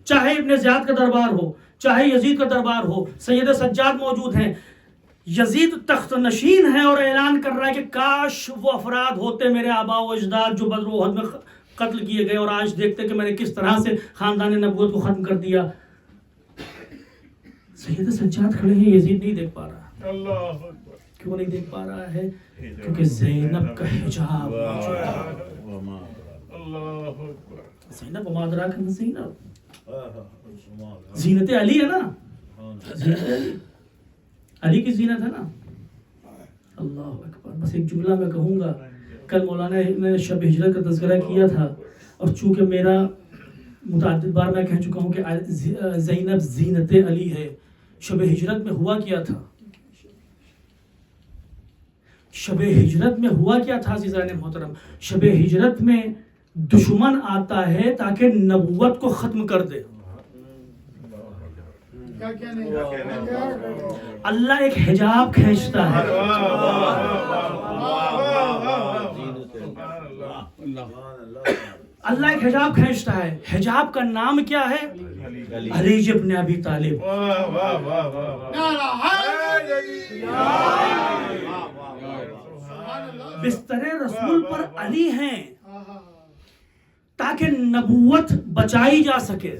Speaker 1: چاہے ابن زیاد کا دربار ہو، چاہے یزید کا دربار ہو، سید سجاد موجود ہیں. یزید تخت نشین ہے اور اعلان کر رہا ہے کہ کاش وہ افراد ہوتے میرے آبا و اجداد جو بدر و احد میں قتل کیے گئے، اور آج دیکھتے کہ میں نے کس طرح سے خاندان نبوت کو ختم کر دیا. سید سجاد کھڑے ہیں، یزید نہیں دیکھ پا رہا. کیوں نہیں دیکھ پا رہا ہے؟ کیونکہ زینب کا حجاب زینب وما ادراک ما زینب، زینت علی ہے نا، زینت علی کی زینت ہے نا. اللہ اکبر. بس ایک جملہ میں کہوں گا، کل مولانا نے شب ہجرت کا تذکرہ کیا تھا، اور چونکہ میرا متعدد بار میں کہہ چکا ہوں کہ زینب زینت علی ہے. شب ہجرت میں ہوا کیا تھا؟ شب ہجرت میں ہوا کیا تھا عزیزان محترم؟ شب ہجرت میں دشمن آتا ہے تاکہ نبوت کو ختم کر دے. اللہ ایک حجاب کھینچتا ہے. اللہ ایک حجاب کھینچتا ہے. حجاب کا نام کیا ہے؟ علی ابن ابی طالب.
Speaker 6: واہ واہ واہ واہ
Speaker 1: بستر رسول پر علی ہیں تاکہ نبوت بچائی جا سکے.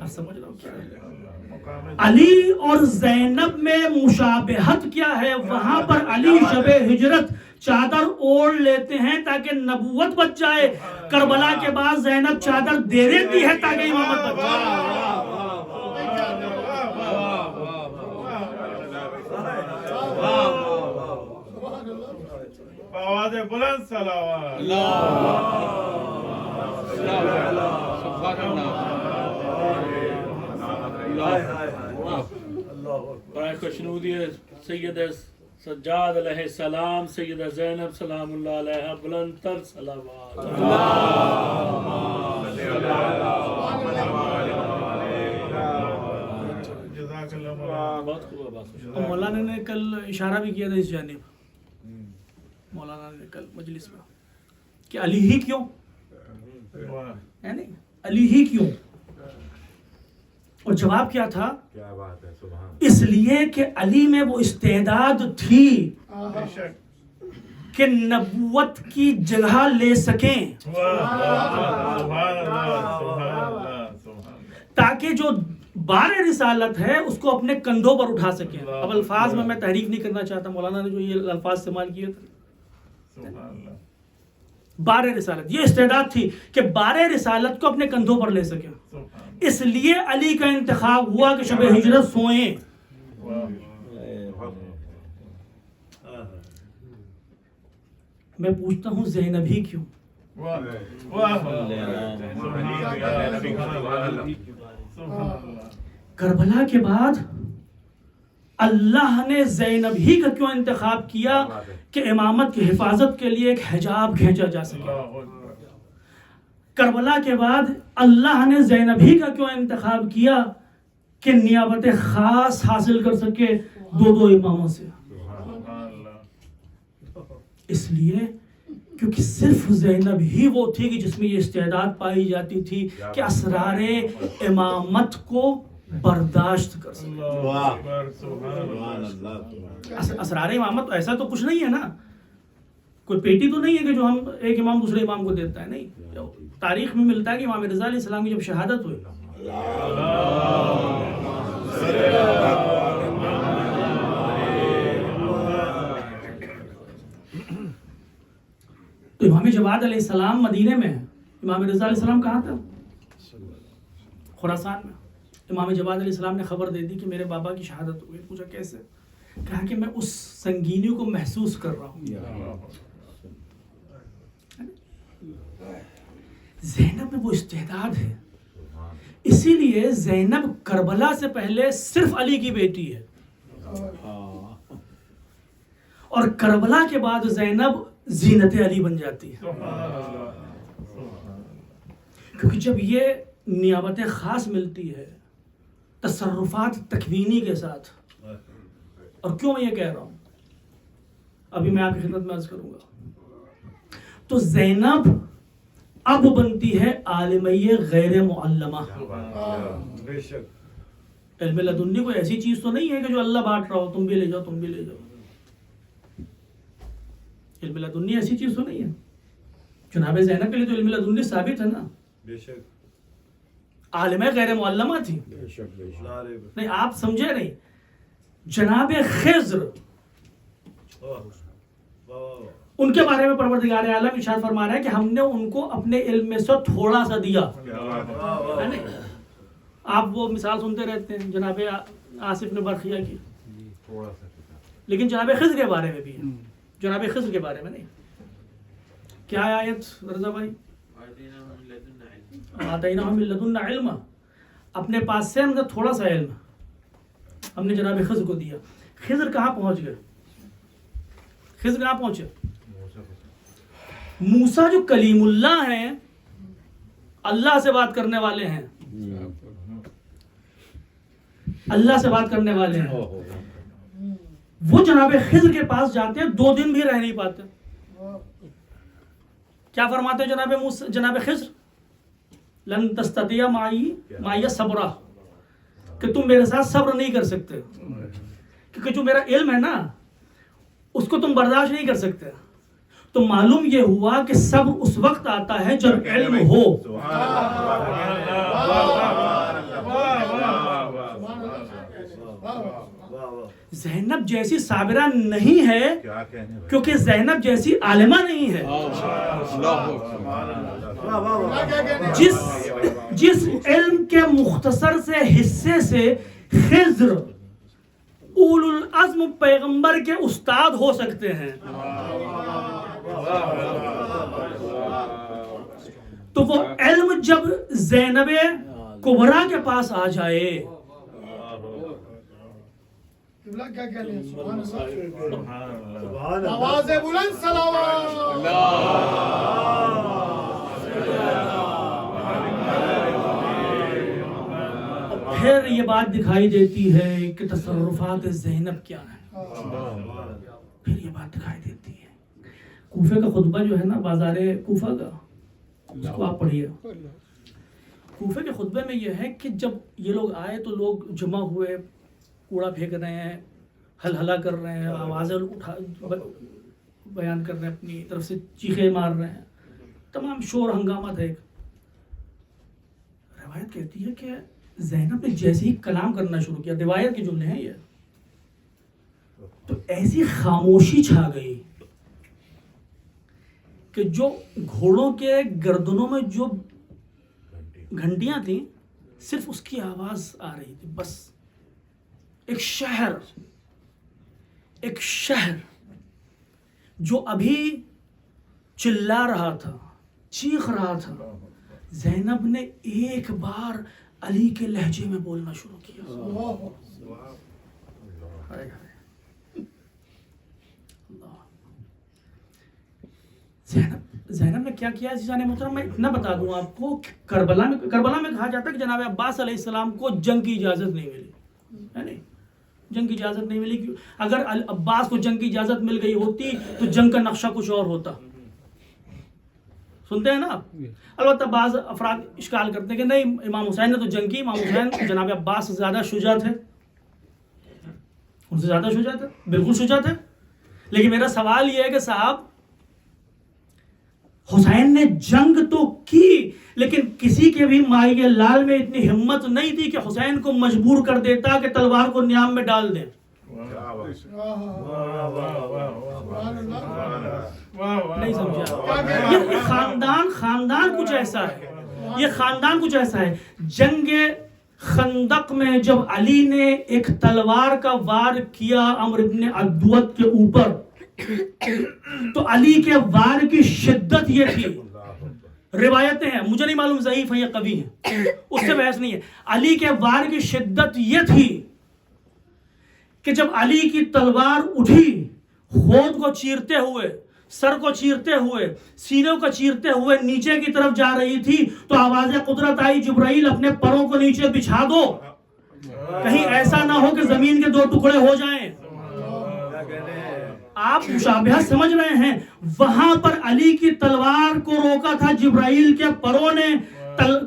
Speaker 1: سمجھ رہا ہوں کیا ہے؟ علی اور زینب میں مشابہت کیا ہے؟ وہاں پر علی شب ہجرت چادر اوڑھ لیتے ہیں تاکہ نبوت بچ جائے. کربلا کے بعد زینب چادر دے دیتی ہے تاکہ امامت بچ جائے.
Speaker 6: آواز بلند صلوات.
Speaker 4: برائے خوشنودی سید سجاد علیہ السلام، سیدہ زینب سلام اللہ علیہ، بلند تر صلوات.
Speaker 6: جزاک اللہ مولانا.
Speaker 4: بہت خوب عباس.
Speaker 1: اور مولانا نے کل اشارہ بھی کیا تھا اس جانب، مولانا نے کل مجلس میں، کہ علی ہی کیوں ہے نہیں، علی ہی کیوں؟ اور جواب کیا تھا؟
Speaker 2: کیا بات ہے، سبحان.
Speaker 1: اس لیے کہ علی میں وہ استعداد تھی
Speaker 6: بے شک.
Speaker 1: کہ نبوت کی جگہ لے سکیں،
Speaker 6: سبحان اللہ سبحان اللہ سبحان اللہ.
Speaker 1: تاکہ جو بار رسالت ہے اس کو اپنے کندھوں پر اٹھا سکیں. اب الفاظ میں تحریف نہیں کرنا چاہتا، مولانا نے جو یہ الفاظ استعمال کیے تھے،
Speaker 6: سبحان اللہ.
Speaker 1: بار رسالت، یہ استعداد تھی کہ بار رسالت کو اپنے کندھوں پر لے سکیں.
Speaker 6: سبحان
Speaker 1: اس لیے علی کا انتخاب ہوا کہ شب ہجرت سوئیں. میں پوچھتا ہوں زینب ہی کیوں؟
Speaker 6: واہ واہ سبحان اللہ.
Speaker 1: کربلا کے بعد اللہ نے زینب ہی کا کیوں انتخاب کیا کہ امامت کی حفاظت کے لیے ایک حجاب کھینچا جا سکے؟ کربلا کے بعد اللہ نے زینب ہی کا کیوں انتخاب کیا کہ نیابت خاص حاصل کر سکے دو اماموں سے؟ اس لیے کیونکہ صرف زینب ہی وہ تھی کہ جس میں یہ استعداد پائی جاتی تھی کہ اسرار امامت کو برداشت کر سکے. اسرار امامت ایسا تو کچھ نہیں ہے نا، کوئی پیٹی تو نہیں ہے کہ جو ہم ایک امام دوسرے امام کو دیتا ہے. نہیں، تاریخ میں ملتا ہے کہ امام رضا علیہ السلام کی جب شہادت ہوئی تو امام جواد علیہ السلام مدینے میں، امام رضا علیہ السلام کہاں تھا؟ خراسان میں. امام جواد علیہ السلام نے خبر دے دی کہ میرے بابا کی شہادت ہو گئی. پوچھا کیسے؟ کہا کہ میں اس سنگینی کو محسوس کر رہا ہوں. زینب میں وہ استعداد ہے، اسی لیے زینب کربلا سے پہلے صرف علی کی بیٹی ہے، اور کربلا کے بعد زینب زینت علی بن جاتی ہے. کیونکہ جب یہ نیابت خاص ملتی ہے تصرفات تکوینی کے ساتھ، اور کیوں میں یہ کہہ رہا ہوں ابھی میں آپ کی خدمت میں عرض کروں گا، تو زینب اب بنتی ہے عالمیہ غیر معلمہ. علم لدنی کوئی ایسی چیز تو نہیں ہے کہ جو اللہ بانٹ رہا ہو، تم بھی لے جاؤ تم بھی لے جاؤ. علم لدنی ایسی چیز تو نہیں ہے. جناب زینب کے لیے تو علم لدنی ثابت ہے نا، عالمہ غیر معلمہ تھی. نہیں آپ سمجھے نہیں. جناب خضر ان کے بارے میں پروردگار عالم ارشاد فرما رہا ہے کہ ہم نے ان کو اپنے علم میں سے تھوڑا سا دیا. آپ وہ مثال سنتے رہتے ہیں جناب آصف نے برخیہ کی، لیکن جناب خضر کے بارے میں بھی ہے. جناب خضر کے بارے میں نہیں. کیا ہے آیت رضا بھائی؟ آتیناہم من لدنا علما، اپنے پاس سے ہم نے تھوڑا سا علم ہم نے جناب خضر کو دیا. خضر کہاں پہنچ گئے؟ خضر کہاں پہنچے؟ موسیٰ جو کلیم اللہ ہیں، اللہ سے بات کرنے والے ہیں، اللہ سے بات کرنے والے ہیں، وہ جناب خضر کے پاس جاتے ہیں, 2 دن بھی رہ نہیں پاتے. کیا فرماتے ہیں جناب خضر؟ لن تستطیع معی صبرا, کہ تم میرے ساتھ صبر نہیں کر سکتے, کیونکہ جو میرا علم ہے نا اس کو تم برداشت نہیں کر سکتے. تو معلوم یہ ہوا کہ صبر اس وقت آتا ہے جب علم ہو. زینب جیسی صابرہ نہیں ہے کیونکہ زینب جیسی عالمہ نہیں ہے. جس علم کے مختصر سے حصے سے خضر اولو العزم پیغمبر کے استاد ہو سکتے ہیں, تو وہ علم جب زینب کبریٰ کے پاس آ جائے,
Speaker 3: کیا کہہ رہے ہیں؟ سبحان اللہ. آواز بلند صلوات.
Speaker 1: پھر یہ بات دکھائی دیتی ہے کہ تصرفات زینب کیا ہیں. پھر یہ بات دکھائی دیتی ہے. کوفے کا خطبہ جو ہے نا, بازار کوفہ کا, اس کو آپ پڑھیے. کوفے کے خطبے میں یہ ہے کہ جب یہ لوگ آئے تو لوگ جمع ہوئے, کوڑا پھینک رہے ہیں, ہلہلا کر رہے ہیں, آوازیں اٹھا بیان کر رہے ہیں, اپنی طرف سے چیخیں مار رہے ہیں, تمام شور ہنگامہ تھا. ایک روایت کہتی ہے کہ زینب نے جیسے ہی کلام کرنا شروع کیا, روایت کے جملے ہیں یہ, تو ایسی خاموشی چھا گئی کہ جو گھوڑوں کے گردنوں میں جو گھنٹیاں تھیں صرف اس کی آواز آ رہی تھی. بس ایک شہر جو ابھی چلا رہا تھا, چیخ رہا تھا, زینب نے ایک بار علی کے لہجے میں بولنا شروع کیا. زینب نے کیا کیا عزیزان محترم, میں اتنا بتا دوں آپ کو, کربلا میں کہا جاتا ہے کہ جناب عباس علیہ السلام کو جنگ کی اجازت نہیں ملی, ہے نہیں, جنگ کی اجازت نہیں ملی. اگر عباس کو جنگ کی اجازت مل گئی ہوتی تو جنگ کا نقشہ کچھ اور ہوتا. سنتے ہیں نا آپ. البتہ بعض افراد اشکال کرتے ہیں کہ نہیں, امام حسین نے تو جنگ کی, امام حسین جناب عباس سے زیادہ شجاع تھے, ان سے زیادہ شجاع تھے, بالکل شجاع تھے. لیکن میرا سوال یہ ہے کہ صاحب حسین نے جنگ تو کی, لیکن کسی کے بھی مائے لال میں اتنی ہمت نہیں تھی کہ حسین کو مجبور کر دیتا کہ تلوار کو نیام میں ڈال دیں. نہیں سمجھا؟ یہ خاندان کچھ ایسا ہے, یہ خاندان کچھ ایسا ہے. جنگ خندق میں جب علی نے ایک تلوار کا وار کیا عمرو بن عدوت کے اوپر, تو علی کے وار کی شدت یہ تھی, روایتیں ہیں, مجھے نہیں معلوم ضعیف ہیں یا قوی ہیں, اس سے بحث نہیں ہے. علی کے وار کی شدت یہ تھی کہ جب علی کی تلوار اٹھی, خود کو چیرتے ہوئے, سر کو چیرتے ہوئے, سینے کو چیرتے ہوئے نیچے کی طرف جا رہی تھی, تو آواز قدرت آئی, جبرائیل اپنے پروں کو نیچے بچھا دو, کہیں ایسا نہ ہو کہ زمین کے 2 ٹکڑے ہو جائیں. آپ مشابہت سمجھ رہے ہیں, وہاں پر علی کی تلوار کو روکا تھا جبرائیل کے پروں نے,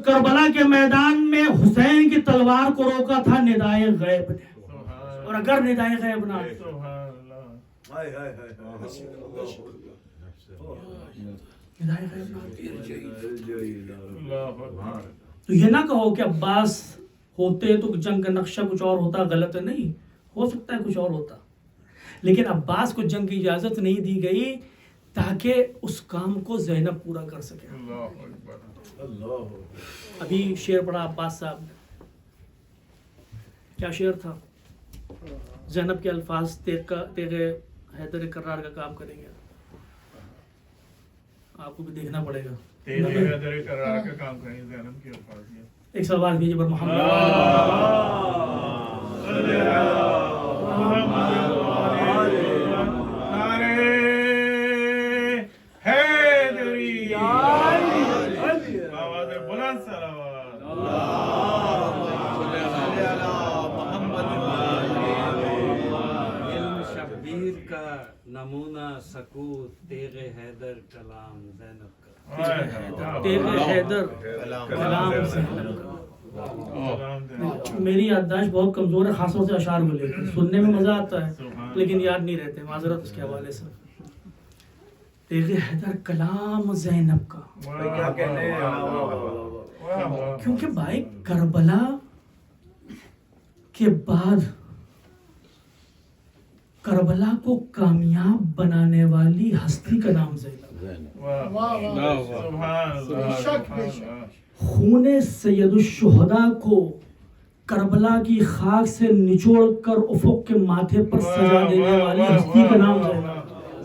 Speaker 1: کربلا کے میدان میں حسین کی تلوار کو روکا تھا ندائے غیب نے. اور اگر ندائے غیب نہ تو یہ نہ کہو کہ عباس ہوتے تو جنگ کا نقشہ کچھ اور ہوتا. غلط ہے, نہیں ہو سکتا ہے کچھ اور ہوتا, لیکن عباس کو جنگ کی اجازت نہیں دی گئی تاکہ اس کام کو زینب پورا کر سکے. ابھی شعر پڑھا عباس صاحب نے, کیا شعر تھا؟ زینب کے الفاظ تیغ حیدر کرار کا کام کریں گے, آپ کو بھی دیکھنا پڑے گا.
Speaker 6: حیدر کرار کا کام کریں گے, زینب کے الفاظ.
Speaker 1: ایک سوال بھیجیے پر محمد
Speaker 7: سکوت تیغ حیدر کلام زینب کا.
Speaker 1: تیغ حیدر کلام زینب کا. میری یادداشت بہت کمزور ہے، خاص طور سے اشعار کو لے کر. سننے میں مزہ آتا ہے لیکن یاد نہیں رہتے، معذرت اس کے حوالے سے. تیغ حیدر کلام زینب کا.
Speaker 5: کیا کہنے ہیں.
Speaker 1: کیونکہ بھائی کربلا کے بعد کربلا کو کامیاب بنانے والی ہستی کا نام زینب. خون سید الشہداء کو کربلا کی خاک سے نچوڑ کر افق کے ماتھے پر سجا دینے والی ہستی کا نام زینب.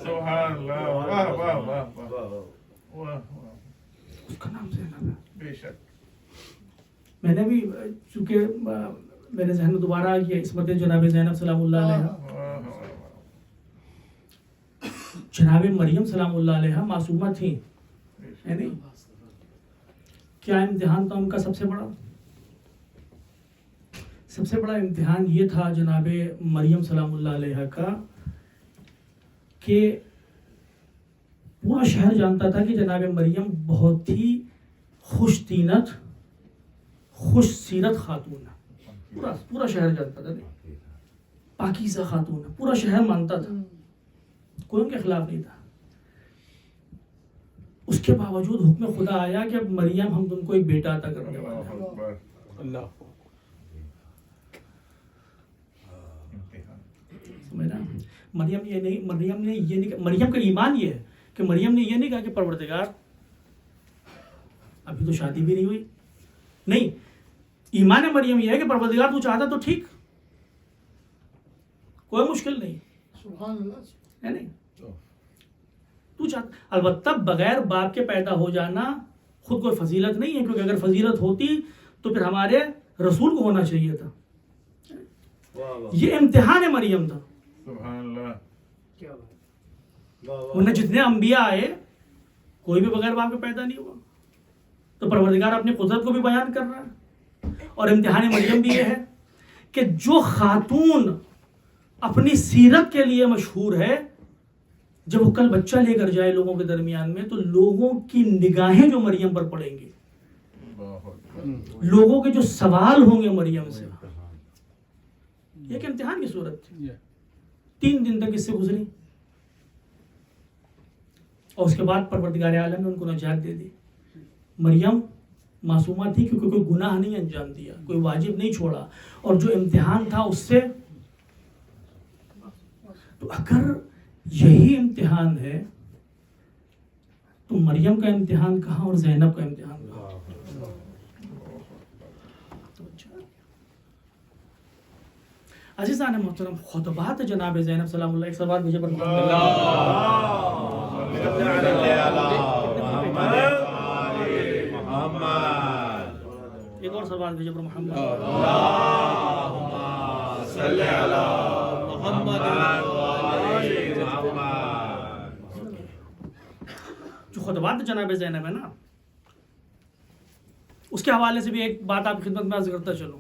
Speaker 6: سبحان اللہ. واہ واہ واہ واہ.
Speaker 1: اس کا نام زینب ہے.
Speaker 6: بے شک.
Speaker 1: میں نے بھی چونکہ میرے ذہن میں دوبارہ آ گیا عصمت جناب زینب سلام اللہ علیہ. جناب مریم سلام اللہ علیہ معصومہ تھیں، ہے نہیں؟ کیا امتحان تھا ان کا سب سے بڑا؟ سب سے بڑا امتحان یہ تھا جناب مریم سلام اللہ علیہ کا کہ پورا شہر جانتا تھا کہ جناب مریم بہت ہی خوش طینت خوش سیرت خاتون ہے. پورا شہر جانتا تھا، پاکیزہ خاتون ہے، پورا شہر مانتا تھا، کوئی ان کے خلاف نہیں تھا. اس کے باوجود حکم خدا آیا کہ اب مریم ہم تم کو ایک بیٹا عطا کرنے والے ہیں.
Speaker 4: اللہ
Speaker 1: سمجھنا. مریم کا ایمان یہ ہے کہ مریم نے یہ نہیں کہا کہ پروردگار ابھی تو شادی بھی نہیں ہوئی. نہیں، ایمان مریم یہ ہے کہ پروردگار تو چاہتا تو ٹھیک، کوئی مشکل نہیں ہے. نہیں تو چاہتا، البتہ بغیر باپ کے پیدا ہو جانا خود کوئی فضیلت نہیں ہے، کیونکہ اگر فضیلت ہوتی تو پھر ہمارے رسول کو ہونا چاہیے تھا. یہ امتحان مریم تھا.
Speaker 6: سبحان اللہ.
Speaker 1: انہیں جتنے انبیاء آئے کوئی بھی بغیر باپ کے پیدا نہیں ہوا. تو پروردگار اپنی قدرت کو بھی بیان کر رہا ہے. اور امتحان مریم بھی یہ ہے کہ جو خاتون اپنی سیرت کے لیے مشہور ہے، جب وہ کل بچہ لے کر جائے لوگوں کے درمیان میں تو لوگوں کی نگاہیں جو مریم پر پڑیں گی، لوگوں کے جو سوال ہوں گے مریم سے، ایک امتحان کی صورت تھی. 3 دن تک اس سے گزری اور اس کے بعد پروردگار عالم نے ان کو نجات دے دی. مریم معصومہ تھی کیونکہ کوئی گناہ نہیں انجام دیا، کوئی واجب نہیں چھوڑا، اور جو امتحان تھا اس سے. تو اگر یہی امتحان ہے تو مریم کا امتحان کہاں اور زینب کا امتحان کہاں؟ عزیزان محترم، خطبات جناب زینب سلام اللہ. ایک سوال مجھے پر ایک اور سوال بھیجے پر محمد. جو خطبات جناب زینب ہے نا، اس کے حوالے سے بھی ایک بات آپ کی خدمت میں عرض کرتا چلوں.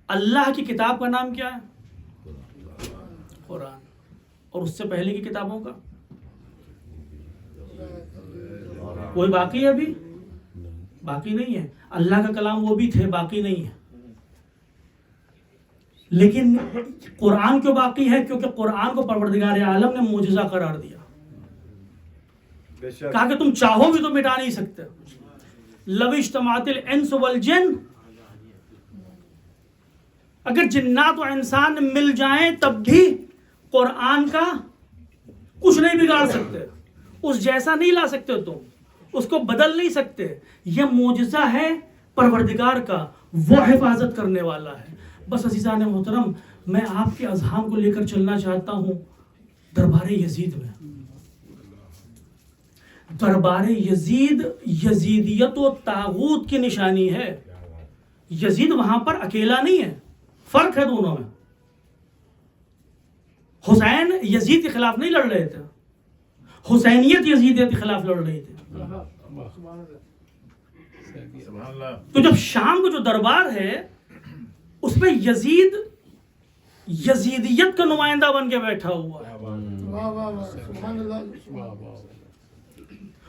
Speaker 1: اللہ کی کتاب کا نام کیا ہے؟ قرآن. اور اس سے پہلے کی کتابوں کا کوئی باقی ہے؟ ابھی باقی نہیں ہے. اللہ کا کلام وہ بھی تھے، باقی نہیں ہے. لیکن قرآن کیوں باقی ہے؟ کیونکہ قرآن کو پروردگار عالم نے معجزہ قرار دیا. کہا کہ تم چاہو بھی تو مٹا نہیں سکتے. لو اجتمعت الانس والجن، اگر جنات و انسان مل جائیں تب بھی قرآن کا کچھ نہیں بگاڑ سکتے. اس جیسا نہیں لا سکتے، تم اس کو بدل نہیں سکتے. یہ معجزہ ہے پروردگار کا، وہ حفاظت کرنے والا ہے. بس عزیزان محترم، میں آپ کے اذہان کو لے کر چلنا چاہتا ہوں دربار یزید میں. دربار یزید یزیدیت و طاغوت کی نشانی ہے. یزید وہاں پر اکیلا نہیں ہے، فرق ہے دونوں میں. حسین یزید کے خلاف نہیں لڑ رہے تھے، حسینیت یزیدیت کے خلاف لڑ رہی تھی. تو جب شام کو جو دربار ہے اس میں یزید یزیدیت کا نمائندہ بن کے بیٹھا ہوا ہے.
Speaker 3: واہ واہ واہ سبحان اللہ.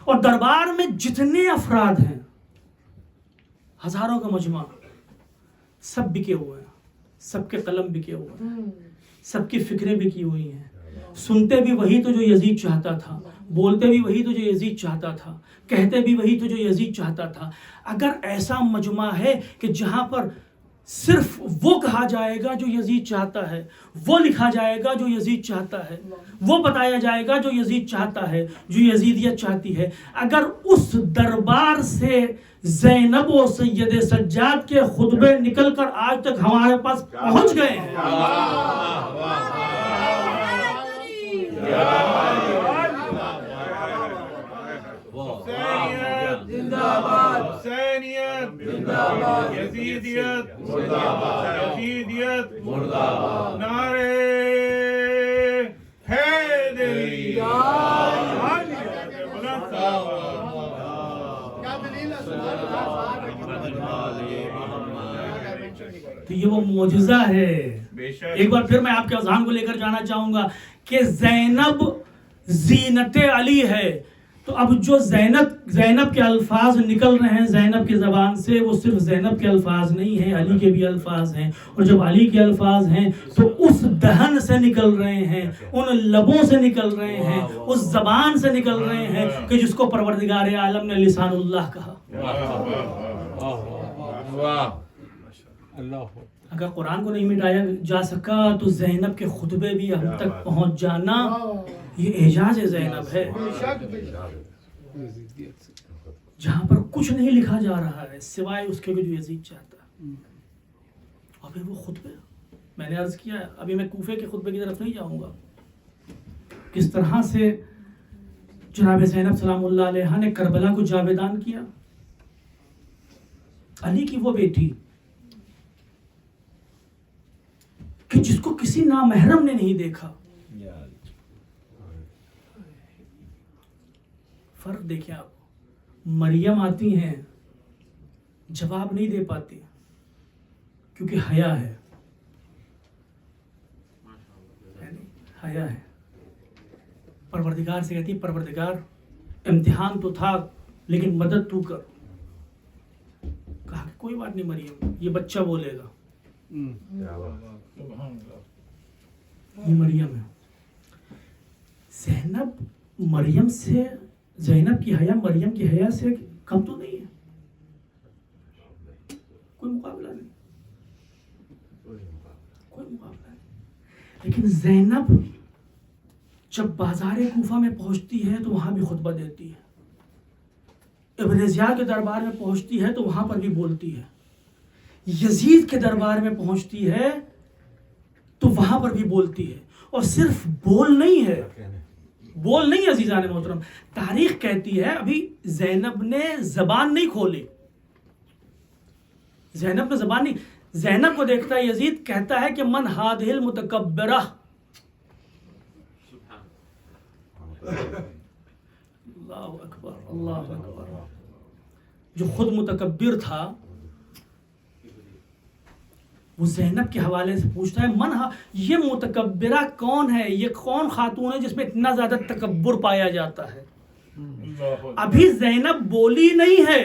Speaker 1: اور دربار میں جتنے افراد ہیں ہزاروں کا مجمع سب بکے ہوئے ہیں, سب کے قلم بکے ہوئے ہیں, سب کی فکریں بکی ہوئی ہیں. سنتے بھی وہی تو جو یزید چاہتا تھا, بولتے بھی وہی تو جو یزید چاہتا تھا, کہتے بھی وہی تو جو یزید چاہتا تھا. اگر ایسا مجمع ہے کہ جہاں پر صرف وہ کہا جائے گا جو یزید چاہتا ہے, وہ لکھا جائے گا جو یزید چاہتا ہے, وہ بتایا جائے گا جو یزید چاہتا ہے, جو یزیدیت چاہتی ہے, اگر اس دربار سے زینب و سید سجاد کے خطبے نکل کر آج تک ہمارے پاس پہنچ گئے ہیں,
Speaker 6: حسینیت یزیدیت یزیدیت نعرے حیدری.
Speaker 3: کیا دلیل ہے سبحان اللہ.
Speaker 1: تو یہ وہ معجزہ ہے.
Speaker 6: بے شک.
Speaker 1: ایک بار پھر میں آپ کے اذہان کو لے کر جانا چاہوں گا کہ زینب زینت علی ہے. تو اب جو زینب کے الفاظ نکل رہے ہیں زینب کی زبان سے, وہ صرف زینب کے الفاظ نہیں ہیں, علی کے بھی الفاظ ہیں. اور جب علی کے الفاظ ہیں تو اس دہن سے نکل رہے ہیں, ان لبوں سے نکل رہے ہیں, اس زبان سے نکل رہے ہیں کہ جس کو پروردگار عالم نے لسان اللہ کہا. اگر قرآن کو نہیں مٹایا جا سکا تو زینب کے خطبے بھی ہم تک پہنچ جانا یہ اعجاز زینب ہے.
Speaker 3: بے شک بے شک.
Speaker 1: جہاں پر کچھ نہیں لکھا جا رہا ہے سوائے اس کے جو یزید چاہتا ہے. اور پھر وہ خطبے, میں نے عرض کیا ابھی میں کوفے کے خطبے کی طرف نہیں جاؤں گا, کس طرح سے جناب زینب سلام اللہ علیہ نے کربلا کو جاویدان کیا. علی کی وہ بیٹی کہ جس کو کسی نامحرم نے نہیں دیکھا. فرق دیکھیں آپ, مریم آتی ہیں جواب نہیں دے پاتی کیونکہ حیا ہے, حیا ہے. پروردگار سے کہتی پروردگار امتحان تو تھا لیکن مدد تو کر. کہا کہ کوئی بات نہیں مریم, یہ بچہ بولے گا. یہ مریم ہے. زینب کی حیا مریم کی حیا سے کم تو نہیں ہے, کوئی مقابلہ نہیں, کوئی مقابلہ نہیں. لیکن زینب جب بازار کوفہ میں پہنچتی ہے تو وہاں بھی خطبہ دیتی ہے, ابن زیاد کے دربار میں پہنچتی ہے تو وہاں پر بھی بولتی ہے, یزید کے دربار میں پہنچتی ہے تو وہاں پر بھی بولتی ہے. اور صرف بول نہیں ہے, بول نہیں عزیزان محترم, تاریخ کہتی ہے ابھی زینب نے زبان نہیں کھولی, زینب نے زبان نہیں. زینب کو دیکھتا ہے یزید, کہتا ہے کہ من ہادہ المتکبرہ, اللہ اکبر اللہ اکبر. جو خود متکبر تھا وہ زینب کے حوالے سے پوچھتا ہے یہ متکبرہ کون ہے, یہ کون خاتون ہے جس میں اتنا زیادہ تکبر پایا جاتا ہے. ابھی زینب بولی نہیں ہے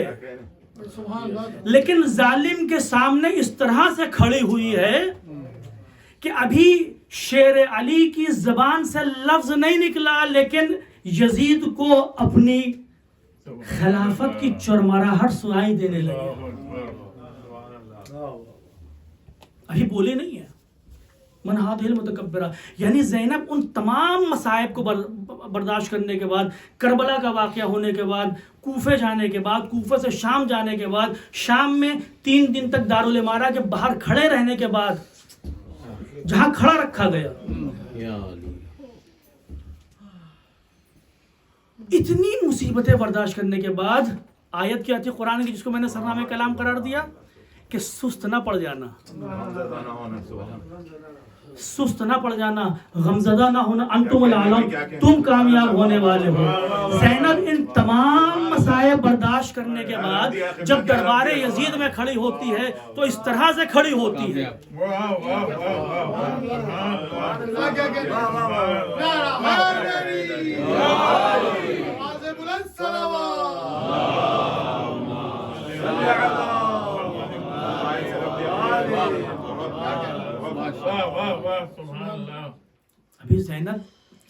Speaker 1: لیکن ظالم کے سامنے اس طرح سے کھڑی ہوئی ہے کہ ابھی شیر علی کی زبان سے لفظ نہیں نکلا لیکن یزید کو اپنی خلافت کی چرمراہٹ سنائی دینے لگی. ابھی بولے نہیں ہے. من ہادہ المتکبرہ, یعنی زینب ان تمام مصائب کو برداشت کرنے کے بعد, کربلا کا واقعہ ہونے کے بعد, کوفے جانے کے بعد, کوفے سے شام جانے کے بعد, شام میں 3 دن تک دارالامارہ کے باہر کھڑے رہنے کے بعد, جہاں کھڑا رکھا گیا, اتنی مصیبتیں برداشت کرنے کے بعد آیت کیا تھی قرآن کی جس کو میں نے سرنامہ کلام قرار دیا کہ سست نہ پڑ جانا, سست نہ پڑ جانا، غمزدہ نہ ہونا، انتم العالم، تم کامیاب ہونے والے ہو۔ زینب ان تمام مسائب برداشت کرنے کے بعد جب دربار یزید میں کھڑی ہوتی ہے تو اس طرح سے کھڑی ہوتی ہے۔
Speaker 3: اللہ کیا کہتے ہیں؟ نعرہ حیدری، آواز بلند صلوات۔
Speaker 1: ابھی زینب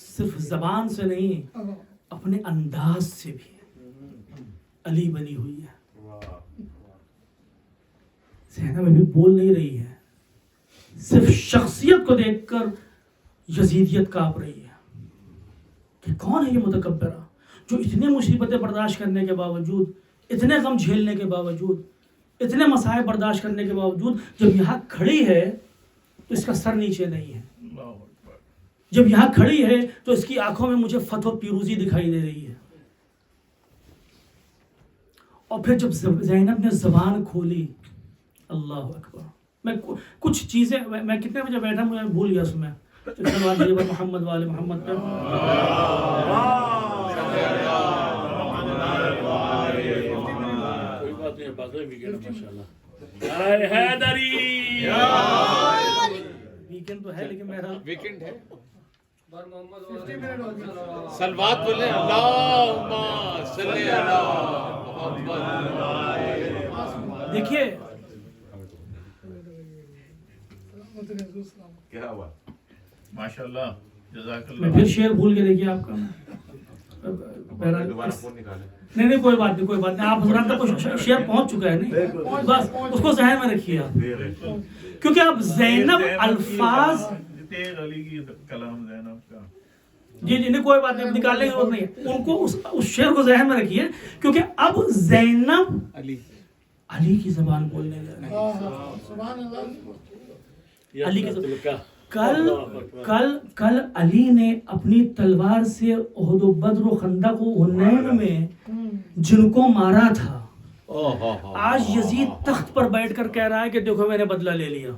Speaker 1: صرف زبان سے نہیں اپنے انداز سے بھی علی بنی ہوئی ہے۔ زینب ابھی بول نہیں رہی ہے، صرف شخصیت کو دیکھ کر یزیدیت کانپ رہی ہے کہ کون ہے یہ متکبرہ جو اتنے مصیبتیں برداشت کرنے کے باوجود، اتنے غم جھیلنے کے باوجود، اتنے مسائل برداشت کرنے کے باوجود جب یہاں کھڑی ہے تو اس کا سر نیچے نہیں ہے، جب یہاں کھڑی ہے تو اس کی آنکھوں میں مجھے فتح و پیروزی دکھائی دے رہی ہے۔ اور پھر جب زینب نے زبان کھولی، اللہ اکبر، میں کچھ چیزیں میں کتنے بجے بیٹھا مجھے بھول گیا اس میں، محمد والے محمد پہ ویکینڈ تو ہے لیکن میرا
Speaker 8: ویکنڈ ہے،
Speaker 3: 50 منٹ ہو گئے۔
Speaker 8: سلوات بولیں، اللہم صلی علی محمد۔
Speaker 1: دیکھیے
Speaker 2: کیا ہوا؟
Speaker 6: ماشاءاللہ، جزاک
Speaker 1: میں
Speaker 6: اللہ۔
Speaker 1: پھر شعر بھول کے دیکھیے آپ کا
Speaker 2: دوبارہ فون نکالے۔
Speaker 1: نہیں کوئی بات نہیں، کوئی بات نہیں، آپ حضرات تک کو شعر پہنچ چکا ہے، نہیں بس اس کو ذہن میں رکھیے آپ، کیونکہ اب زینب الفاظ
Speaker 6: تیغ علی کی کلام زینب کا،
Speaker 1: جی نہیں کوئی بات نہیں، نکالنے کی ضرورت نہیں ہے، ان کو اس شعر کو ذہن میں رکھیے، کیونکہ اب زینب علی کی زبان بولنے لگی۔
Speaker 3: سبحان اللہ۔
Speaker 1: علی کی کل علی نے اپنی تلوار سے احد و بدر و خندق و حنین میں جن کو مارا تھا، آج یزید تخت پر بیٹھ کر کہہ رہا ہے کہ دیکھو میں نے بدلہ لے لیا،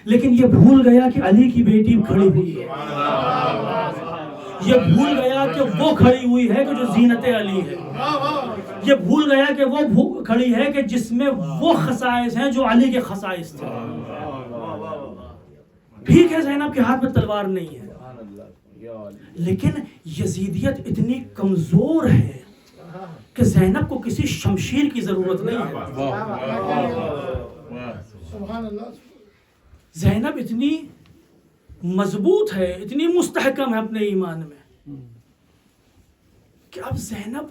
Speaker 1: لیکن یہ بھول گیا کہ علی کی بیٹی کھڑی ہوئی ہے، یہ بھول گیا کہ وہ کھڑی ہوئی ہے کہ جو زینت علی ہے، یہ بھول گیا کہ وہ کھڑی ہے کہ جس میں وہ خصائص ہیں جو علی کے خصائص تھے۔ ٹھیک ہے زینب کے ہاتھ میں تلوار نہیں ہے، لیکن یزیدیت اتنی کمزور ہے کہ زینب کو کسی شمشیر کی ضرورت نہیں ہے۔
Speaker 3: سبحان اللہ۔
Speaker 1: زینب اتنی مضبوط ہے، اتنی مستحکم ہے اپنے ایمان میں کہ اب زینب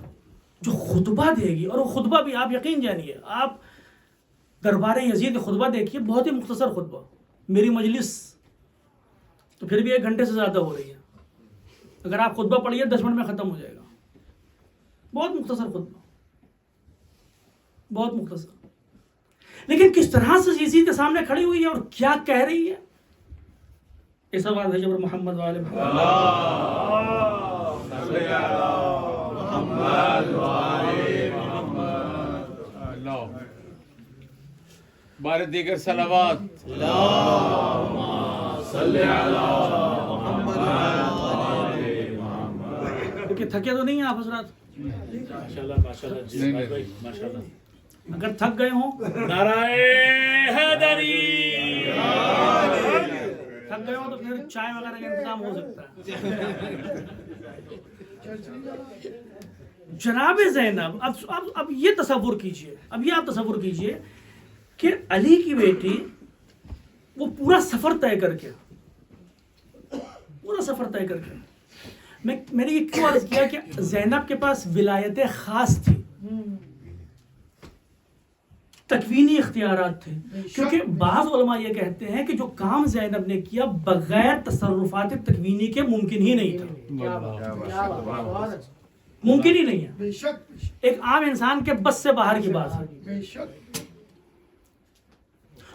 Speaker 1: جو خطبہ دے گی، اور وہ خطبہ بھی آپ یقین جانیے، آپ دربار یزید خطبہ دیکھیے، بہت ہی مختصر خطبہ، میری مجلس تو پھر بھی 1 گھنٹے سے زیادہ ہو رہی ہے، اگر آپ خطبہ پڑھیے 10 منٹ میں ختم ہو جائے گا، بہت مختصر خطبہ، بہت مختصر، لیکن کس طرح سے یزید کے سامنے کھڑی ہوئی ہے اور کیا کہہ رہی ہے، یہ سب بات ہے جب محمد والے
Speaker 8: بار دیگر صلوات،
Speaker 1: کہ تھکے تو نہیں ہیں آپ حضرات؟
Speaker 4: ماشاءاللہ ماشاءاللہ جی بھائی ماشاءاللہ،
Speaker 1: اگر تھک گئے ہوں،
Speaker 4: نعرہ حیدری،
Speaker 1: تھک گئے ہوں تو پھر چائے وغیرہ کا انتظام ہو سکتا ہے۔ جناب زینب اب یہ تصور کیجئے، اب یہ آپ تصور کیجئے کہ علی کی بیٹی وہ پورا سفر طے کر کے، میں نے یہ کیوں عرض کیا کہ زینب کے پاس ولایت خاص تھی، تکوینی اختیارات تھے، کیونکہ بعض علماء یہ کہتے ہیں کہ جو کام زینب نے کیا بغیر تصرفات تکوینی کے ممکن ہی نہیں تھا، ممکن ہی نہیں ہے،
Speaker 3: بے شک
Speaker 1: ایک عام انسان کے بس سے باہر کی بات ہے۔
Speaker 3: بے شک۔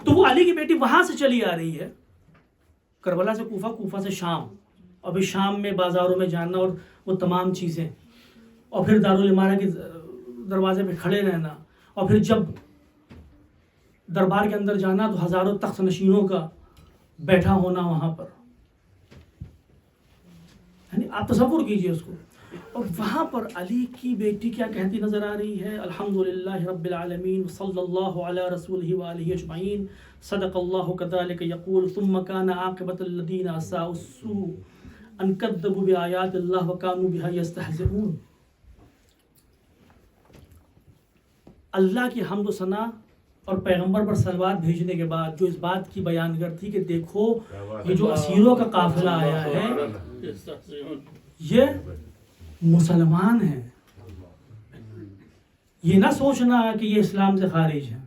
Speaker 1: تو وہ علی کی بیٹی وہاں سے چلی آ رہی ہے، کربلا سے کوفہ، کوفہ سے شام، ابھی شام میں بازاروں میں جانا اور وہ تمام چیزیں، اور پھر دارالعمارہ کے دروازے پہ کھڑے رہنا، اور پھر جب دربار کے اندر جانا تو ہزاروں تخت نشینوں کا بیٹھا ہونا وہاں پر، یعنی آپ تصور کیجئے اس کو. اور وہاں پر علی کی بیٹی کیا کہتی نظر آ رہی ہے؟ الحمدللہ رب العالمین صلی اللہ علی رسولہ وآلہ اجمعین صدق اللہ کذالک یقول ثم کان عاقبۃ الذین اساءوا السوء ان کذبوا بآیات اللہ وکانوا بها یستہزئون. اللہ کی حمد و ثنا اور پیغمبر پر صلوات بھیجنے کے بعد جو اس بات کی بیان کرتی کہ دیکھو یہ جو اسیروں کا قافلہ آیا ہے یہ مسلمان ہیں، یہ نہ سوچنا کہ یہ اسلام سے خارج ہے.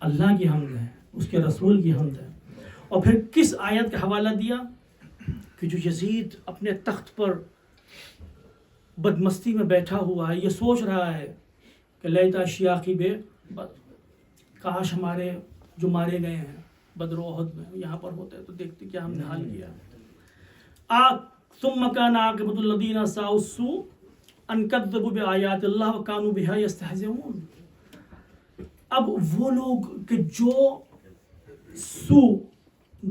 Speaker 1: اللہ کی حمد ہے، اس کے رسول کی حمد ہے. اور پھر کس آیت کا حوالہ دیا کہ جو یزید اپنے تخت پر بدمستی میں بیٹھا ہوا ہے، یہ سوچ رہا ہے کہ لیتا شیاقی بے کاش ہمارے جو مارے گئے ہیں بدر و احد میں یہاں پر ہوتے تو دیکھتے کیا ہم نے حال کیا. ثم كان عاقبۃ الذین اساءوا السوء ان کذبوا بآیات اللہ وکانوا بها یستہزئون. اب وہ لوگ کہ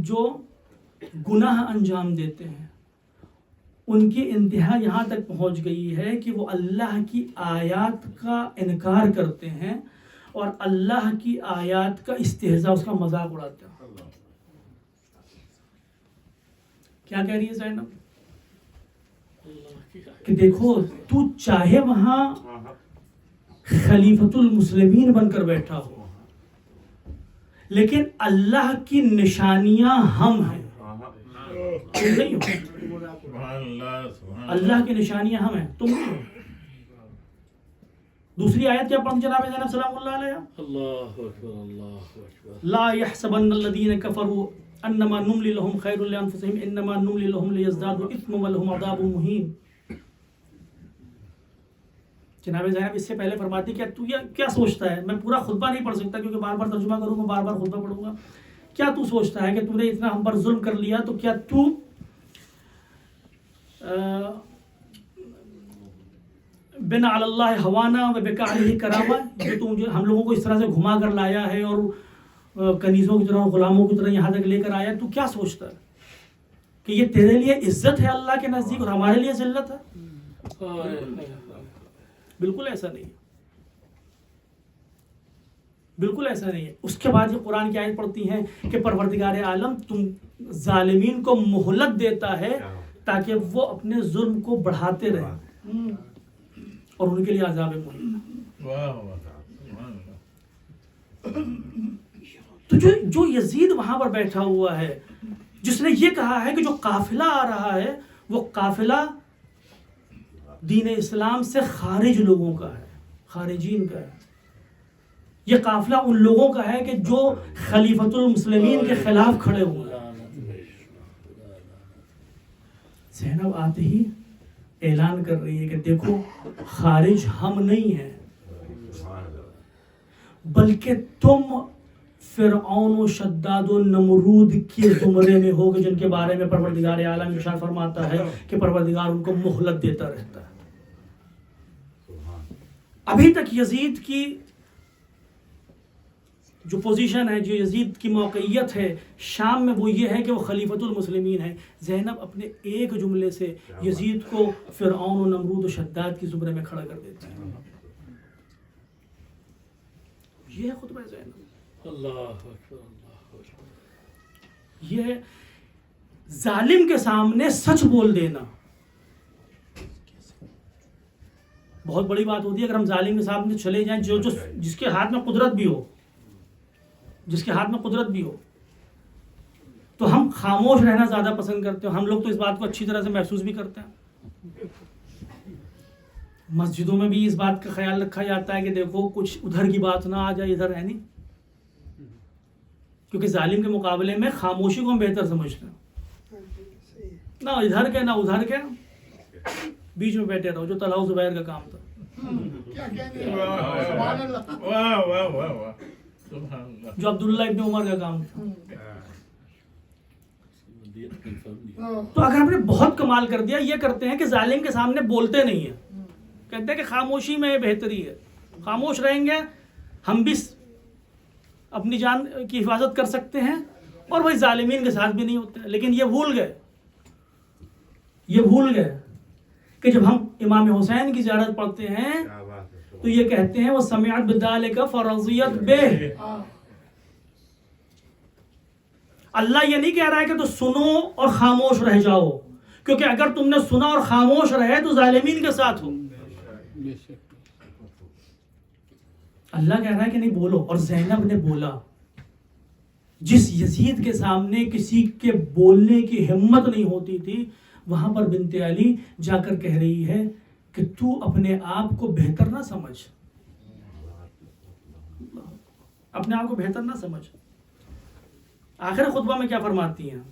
Speaker 1: جو گناہ انجام دیتے ہیں ان کی انتہا یہاں تک پہنچ گئی ہے کہ وہ اللہ کی آیات کا انکار کرتے ہیں اور اللہ کی آیات کا استہزاء، اس کا مذاق اڑاتے ہیں. کیا کہہ رہی ہے زینب کہ دیکھو تو چاہے وہاں خلیفۃ المسلمین بن کر بیٹھا ہو لیکن اللہ کی نشانیاں ہم ہیں، تم نہیں ہو. اللہ کی نشانیاں ہم ہیں، تم نہیں ہو. دوسری آیت کیا پڑھیں جناب زینب سلام اللہ علیہ؟
Speaker 4: اللہ اکبر اللہ اکبر.
Speaker 1: لا يحسبن الذين كفروا انما نملي لهم خير لانفسهم انما نملي لهم ليزدادوا اثما ولهم عذاب مهين. جناب زینب اس سے پہلے فرماتی کہ تو یہ کیا سوچتا ہے، میں پورا خطبہ نہیں پڑھ سکتا کیونکہ بار بار ترجمہ کروں گا، بار بار خطبہ پڑھوں گا. کیا تو سوچتا ہے کہ تو نے اتنا ہم پر ظلم کر لیا تو کیا تو بنا علی اللہ ہوانا و بکا علیہ کراما، جو ہم لوگوں کو اس طرح سے گھما کر لایا ہے اور کنیزوں کی طرح غلاموں کی طرح یہاں تک لے کر آیا، تو کیا سوچتا ہے کہ یہ تیرے لیے عزت ہے اللہ کے نزدیک اور ہمارے لیے ذلت ہے؟ بالکل ایسا نہیں ہے، بالکل ایسا نہیں ہے. اس کے بعد یہ قرآن کی آیت پڑھتی ہیں کہ پروردگار عالم تم ظالمین کو مہلت دیتا ہے تاکہ وہ اپنے ظلم کو بڑھاتے رہیں اور ان کے لیے عذاب مہین. تو جو یزید وہاں پر بیٹھا ہوا ہے جس نے یہ کہا ہے کہ جو قافلہ آ رہا ہے وہ قافلہ دین اسلام سے خارج لوگوں کا ہے، خارجین کا ہے. یہ قافلہ ان لوگوں کا ہے کہ جو خلیفۃ المسلمین کے خلاف کھڑے ہوئے ہیں. زینب آتے ہی اعلان کر رہی ہے کہ دیکھو خارج ہم نہیں ہیں بلکہ تم فرعون و شداد و نمرود کے زمرے میں ہوگے جن کے بارے میں پروردگار عالم ارشاد فرماتا ہے کہ پروردگار ان کو مہلت دیتا رہتا ہے. ابھی تک یزید کی جو پوزیشن ہے، جو یزید کی موقعیت ہے شام میں، وہ یہ ہے کہ وہ خلیفۃ المسلمین ہے. زینب اپنے ایک جملے سے یزید کو فرعون و نمرود و شداد کی زمرے میں کھڑا کر دیتی ہے. یہ ہے خطبہ زینب.
Speaker 4: اللہ اکبر اللہ اکبر.
Speaker 1: یہ ظالم کے سامنے سچ بول دینا بہت بڑی بات ہوتی ہے. اگر ہم ظالم کے سامنے چلے جائیں، جس کے ہاتھ میں قدرت بھی ہو، جس کے ہاتھ میں قدرت بھی ہو، تو ہم خاموش رہنا زیادہ پسند کرتے ہیں. ہم لوگ تو اس بات کو اچھی طرح سے محسوس بھی کرتے ہیں. مسجدوں میں بھی اس بات کا خیال رکھا جاتا ہے کہ دیکھو کچھ ادھر کی بات نہ آ جائے ادھر، ہے نہیں، کیونکہ ظالم کے مقابلے میں خاموشی کو ہم بہتر سمجھتے ہیں. نہ ادھر کے نہ ادھر کے، بیچ میں بیٹھے رہو، جو طلحہ زبیر کا کام تھا. جو عبداللہ ابن عمر کا کام تھا. تو اگر ہم نے بہت کمال کر دیا، یہ کرتے ہیں کہ ظالم کے سامنے بولتے نہیں ہیں، کہتے ہیں کہ خاموشی میں بہتری ہے، خاموش رہیں گے ہم بھی اپنی جان کی حفاظت کر سکتے ہیں اور وہی ظالمین کے ساتھ بھی نہیں ہوتے ہیں. لیکن یہ بھول گئے کہ جب ہم امام حسین کی زیارت پڑھتے ہیں تو یہ کہتے ہیں وہ سمعت بذالک فرضیت بہ. اللہ یہ نہیں کہہ رہا ہے کہ تو سنو اور خاموش رہ جاؤ، کیونکہ اگر تم نے سنا اور خاموش رہے تو ظالمین کے ساتھ ہو. اللہ کہہ رہا ہے کہ نہیں بولو. اور زینب نے بولا. جس یزید کے سامنے کسی کے بولنے کی ہمت نہیں ہوتی تھی، وہاں پر بنت علی جا کر کہہ رہی ہے کہ تو اپنے آپ کو بہتر نہ سمجھ، اپنے آپ کو بہتر نہ سمجھ. آخر خطبہ میں کیا فرماتی ہیں؟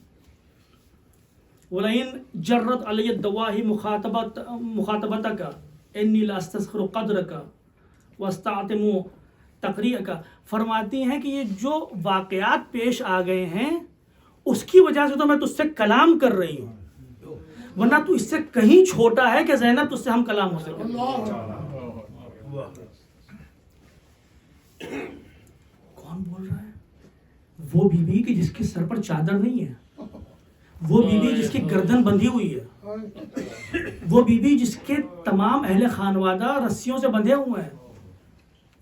Speaker 1: وَلَئِن جَرَّتْ عَلَيَّ الدَّوَاهِ مُخَاطَبَتَكَ إِنِّي لَأَسْتَسْخِرُ قَدْرَكَ وَأَسْتَعْتِمُ تَقْرِيَكَ. فرماتی ہیں کہ یہ جو واقعات پیش آ گئے ہیں اس کی وجہ سے تو میں تجھ سے کلام کر رہی ہوں، ورنہ تو اس سے کہیں چھوٹا ہے کہ زینب تجھ سے ہم کلام ہو سکے. کون بول رہا ہے؟ وہ بی بی کہ جس کے سر پر چادر نہیں ہے، وہ بی بی جس کی گردن بندھی ہوئی ہے، وہ بی بی جس کے تمام اہل خانوادہ رسیوں سے بندھے ہوئے ہیں،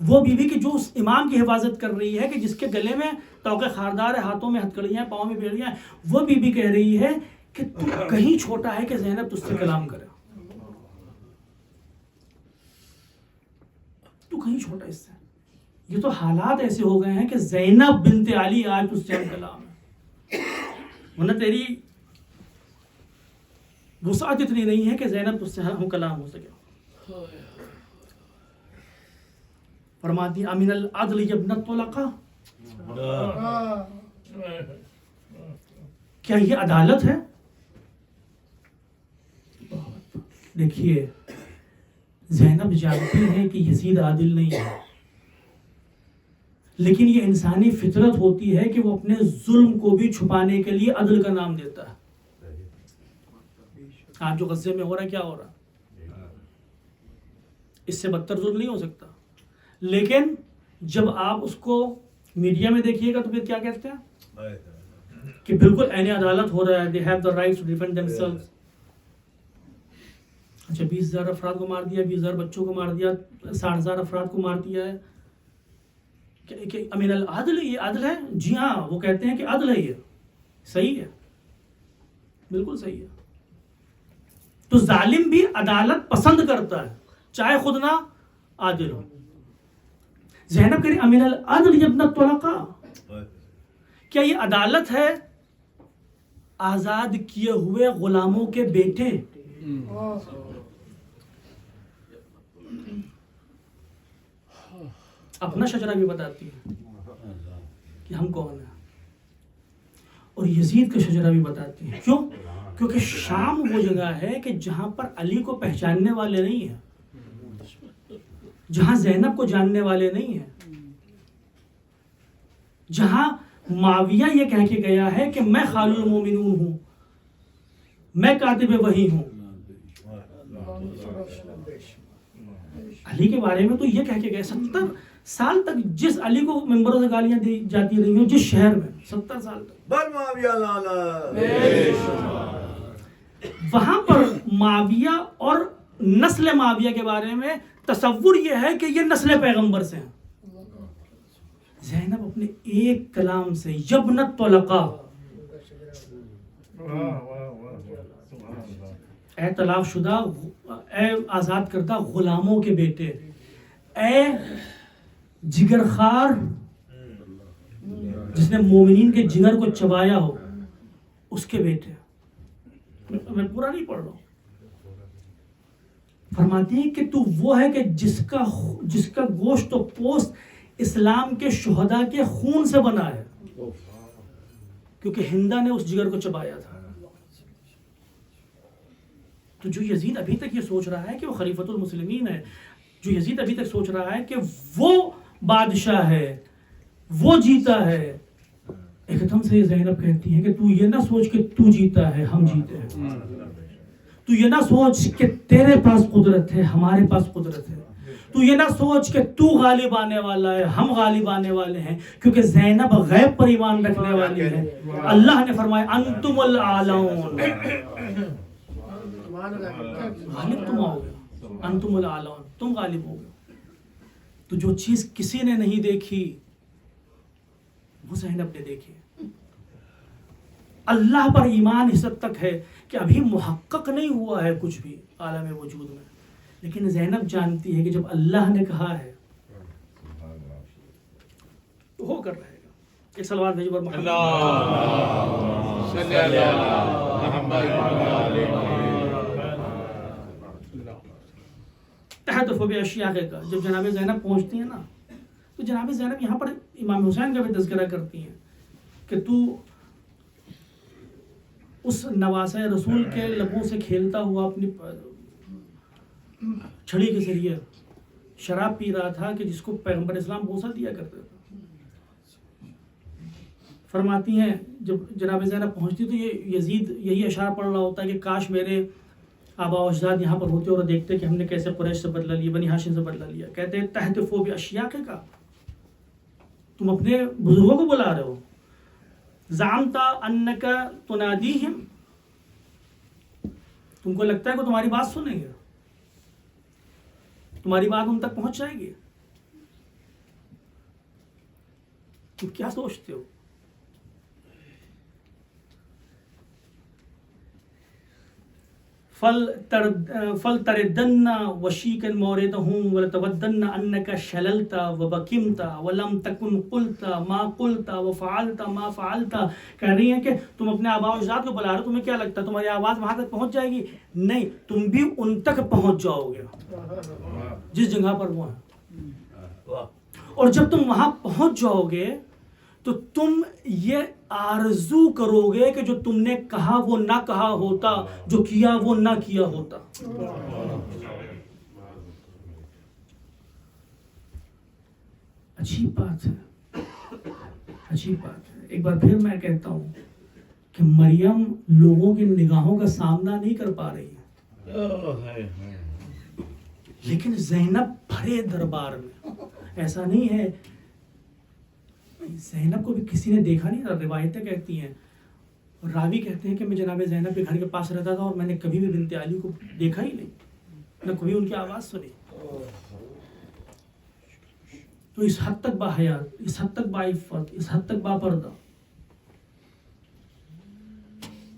Speaker 1: وہ بی بی کہ جو اس امام کی حفاظت کر رہی ہے، کہ جس کے گلے میں توقع خاردار ہے، ہاتھوں میں ہتھکڑیاں ہیں، پاؤں میں بیڑیاں ہیں، وہ بی بی کہہ رہی ہے کہ تو کہیں چھوٹا ہے کہ زینب تجھ سے کلام کرے. تو کہیں چھوٹا اس سے. یہ تو حالات ایسے ہو گئے ہیں کہ زینب بنت علی آج تجھ سے ہم کلام ہے، ورنہ تیری وسعت اتنی نہیں ہے کہ زینب تجھ سے ہم کلام ہو سکے. فرماتی امین العدل ابنۃ طلقہ. کیا یہ عدالت ہے؟ دیکھیے زینب جانتی ہے کہ یزید عادل نہیں ہے، لیکن یہ انسانی فطرت ہوتی ہے کہ وہ اپنے ظلم کو بھی چھپانے کے لیے عدل کا نام دیتا ہے. آج جو غزے میں ہو رہا ہے، کیا ہو رہا ہے؟ اس سے بدتر ظلم نہیں ہو سکتا. لیکن جب آپ اس کو میڈیا میں دیکھیے گا تو پھر کیا کہتے ہیں کہ بالکل عین عدالت ہو رہا ہے. they have the right to defend themselves. اچھا 20,000 افراد کو مار دیا، 20,000 بچوں کو مار دیا، 60,000 افراد کو مار دیا ہے. کہ امین العدل یہ عدل ہے؟ جی ہاں، وہ کہتے ہیں کہ عدل ہے، یہ صحیح ہے، بالکل صحیح ہے. تو ظالم بھی عدالت پسند کرتا ہے چاہے خود نہ عادل ہو. زینب کہہ رہی امین العدل ابنۃ طلقہ. کیا یہ عدالت ہے؟ آزاد کیے ہوئے غلاموں کے بیٹے. اپنا شجرہ بھی بتاتی ہے کہ ہم کون ہیں، اور یزید کا شجرہ بھی بتاتی ہے. کیوں؟ کیونکہ شام وہ جگہ ہے کہ جہاں پر علی کو پہچاننے والے نہیں ہیں، جہاں زینب کو جاننے والے نہیں ہیں، جہاں معاویہ یہ کہہ کے گیا ہے کہ میں خال المومنون ہوں، میں کاتب وحی ہوں. علی کے بارے میں تو یہ کہہ کے گئے 70 سال تک جس علی کو ممبروں سے گالیاں دی جاتی رہی ہیں، جس شہر میں 70 سال تک، وہاں پر معاویہ اور نسل معاویہ کے بارے میں تصور یہ ہے کہ یہ نسل پیغمبر سے ہیں. زینب اپنے ایک کلام سے یبنۃ طلقہ، اے طلاق شدہ، اے آزاد کردہ غلاموں کے بیٹے، اے جگر خار جس نے مومنین کے جگر کو چبایا ہو، اس کے بیٹے. میں پورا نہیں پڑھ رہا ہوں. فرماتی ہے کہ تو وہ ہے کہ جس کا گوشت و پوست اسلام کے شہداء کے خون سے بنا ہے، کیونکہ ہندا نے اس جگر کو چبایا تھا. تو جو یزید ابھی تک یہ سوچ رہا ہے کہ وہ خلیفۃ المسلمین ہے، جو یزید ابھی تک سوچ رہا ہے کہ وہ بادشاہ ہے، وہ جیتا ہے، ایک دم سے زینب کہتی ہے کہ تو یہ نہ سوچ کہ تو جیتا ہے، ہم جیتے ہیں. تو یہ نہ سوچ کہ تیرے پاس قدرت ہے، ہمارے پاس قدرت ہے. تو یہ نہ سوچ کہ تو غالب آنے والا ہے، ہم غالب آنے والے ہیں، کیونکہ زینب غیب پر ایمان رکھنے والی ہے. اللہ نے فرمایا انتم الاعلون، غالب تم آؤ گے، انتم الاعلون، تم غالب ہو گے. تو جو چیز کسی نے نہیں دیکھی وہ زینب نے دیکھی. اللہ پر ایمان اس حد تک ہے کہ ابھی محقق نہیں ہوا ہے کچھ بھی عالم وجود میں، لیکن زینب جانتی ہے کہ جب اللہ نے کہا ہے تو ہو کر رہے گا. ایک صلوات بھیجو پر محمد
Speaker 8: صلی اللہ محمد.
Speaker 1: تحت فوبی اشیاء کا جب جناب زینب پہنچتی ہیں نا تو جناب زینب یہاں پر امام حسین کا بھی تذکرہ کرتی ہیں کہ تو اس نواسہ رسول کے لبوں سے کھیلتا ہوا اپنی چھڑی کے ذریعے شراب پی رہا تھا کہ جس کو پیغمبر اسلام بوسہ دیا کرتے تھے. فرماتی ہیں جب جناب زینب پہنچتی تو یہ یزید یہی اشعار پڑھ رہا ہوتا ہے کہ کاش میرے آبا و اجداد یہاں پر ہوتے اور دیکھتے کہ ہم نے کیسے قریش سے بدلہ لیا، بنی ہاشم سے بدلہ لیا. کہتے ہیں تحتفو باشیاء کا، تم اپنے بزرگوں کو بلا رہے ہو. زعمتا انک تنادیہم، تم کو لگتا ہے کہ تمہاری بات سنیں گے، تمہاری بات ان تک پہنچ جائے گی. تم کیا سوچتے ہو؟ فَلْتَرِدَّنَّ وَشِيكًا مَوْرِدَهُمْ وَلَتَوَدَّنَّ أَنَّكَ شَلَلْتَ وَبَكِمْتَ وَلَمْ تَكُنْ قُلْتَ مَا قُلْتَ وَفَعَلْتَ مَا فَعَلْتَ. کہہ رہی ہیں کہ تم اپنے آبا و اجداد کو بلا رہے ہو، تمہیں کیا لگتا ہے تمہاری آواز وہاں تک پہنچ جائے گی؟ نہیں، تم بھی ان تک پہنچ جاؤ گے جس جگہ پر وہ ہیں. اور جب تم وہاں پہنچ جاؤ گے تو تم یہ آرزو کرو گے کہ جو تم نے کہا وہ نہ کہا ہوتا، جو کیا وہ نہ کیا ہوتا. عجیب بات ہے، عجیب بات ہے. ایک بار پھر میں کہتا ہوں کہ مریم لوگوں کی نگاہوں کا سامنا نہیں کر پا رہی ہے، لیکن زینب بھرے دربار میں. ایسا نہیں ہے، زینب کو بھی کسی نے دیکھا نہیں تھا. روایتیں کہتی ہیں، راوی کہتے ہیں کہ میں جناب زینب کے گھر کے پاس رہتا تھا اور میں نے کبھی بھی بنت علی کو دیکھا ہی نہیں، نہ کبھی ان کی آواز سنی. تو اس حد تک باحیات، اس حد تک باعفت، اس حد تک باپردہ.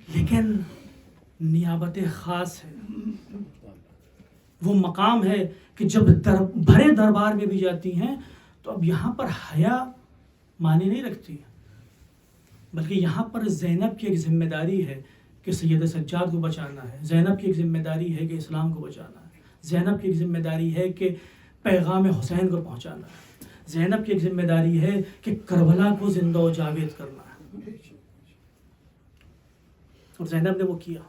Speaker 1: لیکن نیابت خاص ہے، وہ مقام ہے کہ جب بھرے دربار میں بھی جاتی ہیں تو اب یہاں پر حیا معنی نہیں رکھتی، بلکہ یہاں پر زینب کی ایک ذمہ داری ہے کہ سید سجاد کو بچانا ہے. زینب کی ایک ذمہ داری ہے کہ اسلام کو بچانا ہے. زینب کی ایک ذمہ داری ہے کہ پیغام حسین کو پہنچانا ہے. زینب کی ایک ذمہ داری ہے کہ کربلا کو زندہ و جاوید کرنا ہے. اور زینب نے وہ کیا.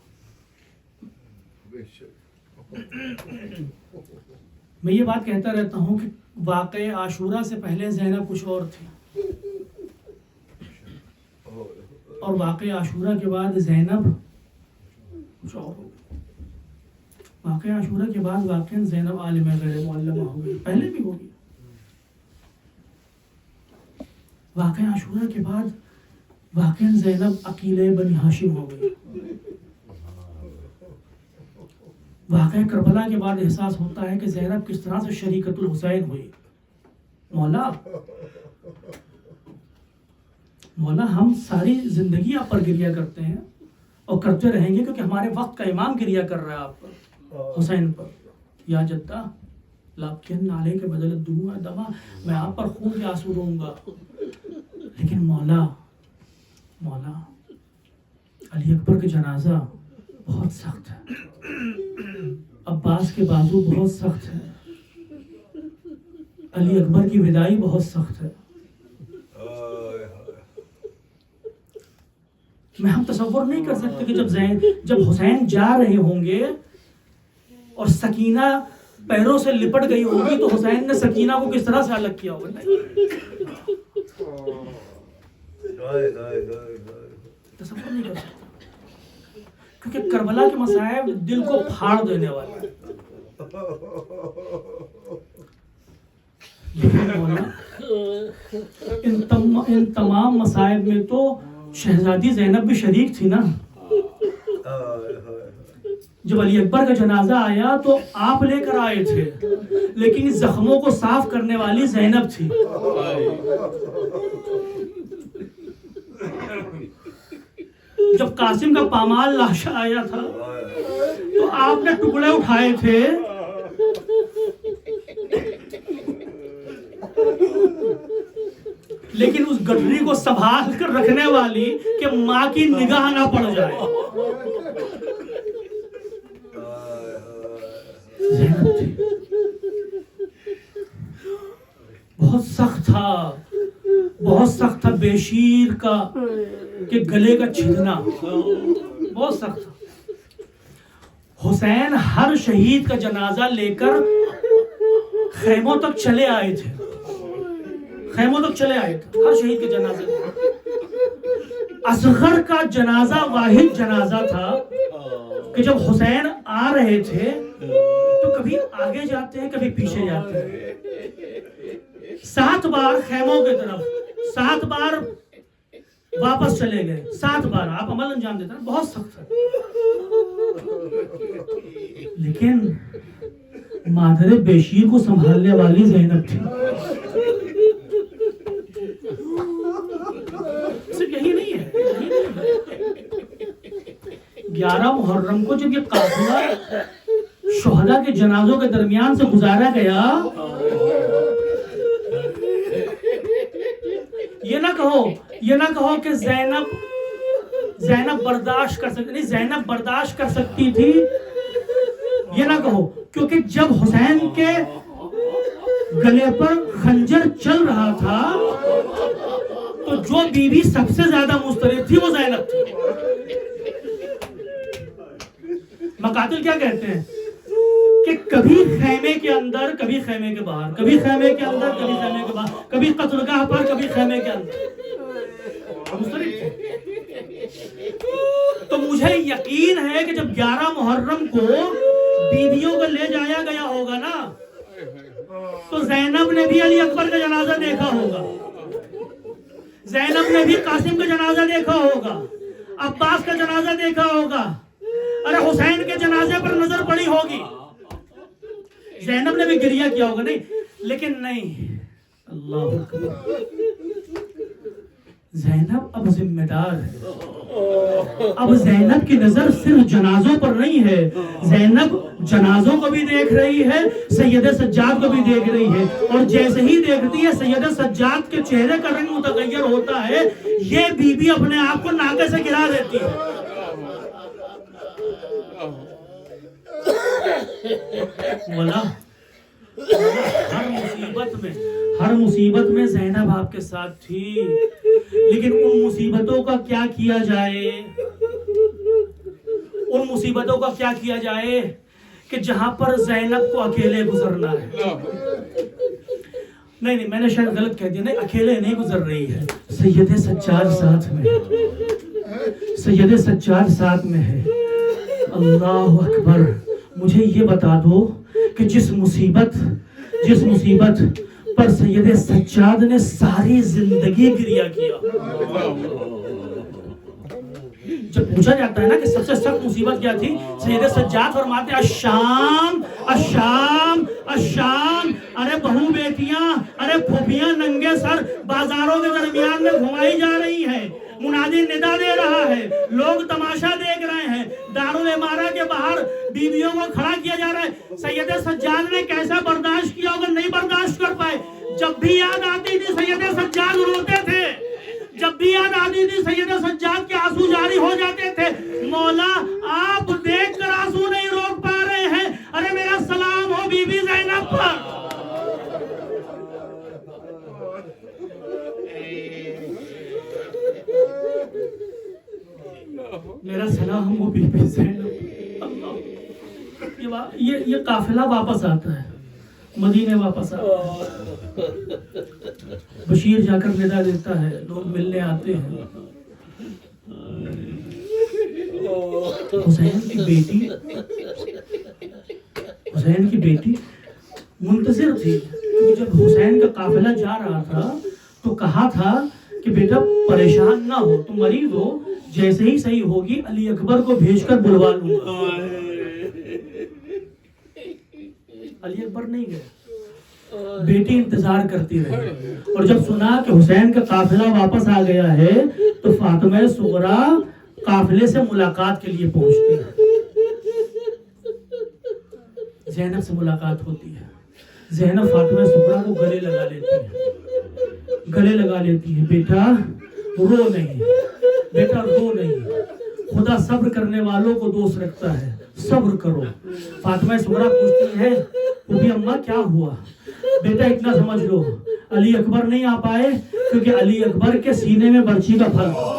Speaker 1: میں یہ بات کہتا رہتا ہوں کہ واقعہ عاشورہ سے پہلے زینب کچھ اور تھی، اور واقعہ عاشورہ کے بعد زینب کچھ اور ہو گئی. واقعہ عاشورہ کے بعد واقعا زینب عالمہ غیر معلمہ ہو گئی، پہلے بھی ہوگی. واقعہ عاشورہ کے بعد واقعا زینب عقیلہ بنی ہاشم ہو گئی. واقعہ کربلا کے بعد احساس ہوتا ہے کہ زینب کس طرح سے شریکت الحسین ہوئی. مولا ہم ساری زندگی آپ پر گریہ کرتے ہیں اور کرتے رہیں گے، کیونکہ ہمارے وقت کا امام گریہ کر رہا ہے آپ پر، حسین پر. یا جدہ لاکن نالے کے بدل دموع دما، میں آپ پر خون کے آنسو روں گا. لیکن مولا علی اکبر کا جنازہ بہت سخت ہے، عباس کے بازو بہت سخت ہے، علی اکبر کی وداعی بہت سخت ہے. میں ہم تصور نہیں کر سکتے کہ جب حسین جا رہے ہوں گے اور سکینہ پیروں سے لپٹ گئی ہوگی تو حسین نے سکینہ کو کس طرح سے الگ کیا ہوگا. تصور نہیں کر سکتے، کیونکہ کربلا کے مصائب دل کو پھاڑ دینے والے ہیں. لیکن مولا ان تمام مصائب میں تو شہزادی زینب بھی شریک تھی نا. جب علی اکبر کا جنازہ آیا تو آپ لے کر آئے تھے, لیکن اس زخموں کو صاف کرنے والی زینب تھی. جب قاسم کا پامال لاشا آیا تھا تو آپ نے ٹکڑے اٹھائے تھے, لیکن اس گٹری کو سنبھال کر رکھنے والی کہ ماں کی نگاہ نہ پڑ جائے. بہت سخت تھا بیشیر کا کہ گلے کا چھدنا, بہت سخت تھا. حسین ہر شہید کا جنازہ لے کر خیموں تک چلے آئے تھے, ہر شہید کے جنازے. اصغر کا جنازہ واحد جنازہ تھا کہ جب حسین آ رہے تھے تو کبھی آگے جاتے ہیں کبھی پیچھے جاتے ہیں. 7 بار خیموں کی طرف, 7 بار واپس چلے گئے, 7 بار. آپ عمل انجام دیتے ہیں, بہت سخت ہے. لیکن مادر بیشیر کو سنبھالنے والی زینب تھی. صرف یہی نہیں ہے. 11 محرم کو جب یہ قافلہ شہداء کے جنازوں کے درمیان سے گزارا گیا, یہ نہ کہو کہ زینب برداشت کر سکتی, نہیں, زینب برداشت کر سکتی تھی, یہ نہ کہو, کیونکہ جب حسین کے گلے پر خنجر چل رہا تھا تو جو بیوی سب سے زیادہ مضطرب تھی وہ زینب تھی. مقاتل کیا کہتے ہیں کہ کبھی خیمے کے اندر کبھی خیمے کے باہر, کبھی خیمے کے اندر کبھی خیمے کے باہر, کبھی قتلگاہ پر کبھی خیمے کے اندر. تو مجھے یقین ہے کہ جب 11 محرم کو بیویوں کو لے جایا گیا ہوگا نا تو زینب نے بھی علی اکبر کا جنازہ دیکھا ہوگا, زینب نے بھی قاسم کا جنازہ دیکھا ہوگا, عباس کا جنازہ دیکھا ہوگا, ارے حسین کے جنازے پر نظر پڑی ہوگی, زینب نے بھی گریہ کیا ہوگا. نہیں, لیکن نہیں, اللہ اکبر, زینب اب ذمہ دار ہے. اب زینب کی نظر صرف جنازوں پر نہیں ہے, زینب جنازوں کو بھی دیکھ رہی ہے, سید سجاد کو بھی دیکھ رہی ہے, اور جیسے ہی دیکھتی ہے سید سجاد کے چہرے کا رنگ متغیر ہوتا ہے, یہ بی بی اپنے آپ کو ناکے سے گرا دیتی ہے. مولا ہر مصیبت میں زینب آپ کے ساتھ تھی, لیکن ان مصیبتوں کا کیا کیا جائے کہ جہاں پر زینب کو اکیلے گزرنا ہے. نہیں, میں نے شاید غلط کہہ دیا, نہیں, اکیلے نہیں گزر رہی ہے, سید سجاد ساتھ میں ہے. اللہ اکبر. مجھے یہ بتا دو کہ جس مصیبت پر سید سجاد نے ساری زندگی گریہ کیا, جب پوچھا جاتا ہے نا کہ سب سے سخت مصیبت کیا تھی, سید سجاد فرماتے ہیں الشام الشام الشام, ارے بہو بیٹیاں, ارے پھوپھیاں ننگے سر بازاروں کے درمیان میں گھمائی جا رہی ہیں, منادی ندا دے رہا ہے, لوگ تماشا دیکھ رہے ہیں, دارالعمارہ کے باہر بیویوں کو کھڑا کیا جا رہا ہے. سید سجاد نے کیسا برداشت کیا ہوگا, نہیں برداشت کر پائے. جب بھی یاد آتی تھی سید سجاد روتے تھے, جب بھی یاد آتی تھی سید سجاد کے آنسو جاری ہو جاتے تھے. مولا آپ دیکھ کر آنسو نہیں روک پا رہے ہیں, ارے میرا سلام ہو بی بی زینب پر. میرا سلام ہو بی بی زینب. یہ قافلہ واپس آتا ہے, مدینے واپس آتا ہے, بشیر جا کر ندا دیتا ہے, لوگ ملنے آتے ہیں. حسین کی بیٹی منتظر تھی کیونکہ جب حسین کا قافلہ جا رہا تھا تو کہا تھا کہ بیٹا پریشان نہ ہو، تم مریض ہو، جیسے ہی صحیح ہوگی علی اکبر کو بھیج کر بلوا لوں گا۔ علی اکبر نہیں گئے، بیٹی انتظار کرتی رہی، اور جب سنا کہ حسین کا قافلہ واپس آ گیا ہے تو فاطمہ صغرا قافلے سے ملاقات کے لیے پہنچتی ہے۔ زینب سے ملاقات ہوتی ہے، زینب فاطمہ صغرا کو گلے لگا لیتی ہے، گلے لگا لیتی ہے، بیٹا رو نہیں، بیٹا رو نہیں، خدا صبر کرنے والوں کو دوست رکھتا ہے، صبر کرو۔ فاطمہ صغرا پوچھتی ہے پھوپھی اماں کیا ہوا؟ بیٹا اتنا سمجھ لو علی اکبر نہیں آ پائے کیونکہ علی اکبر کے سینے میں برچی کا پھل تھا۔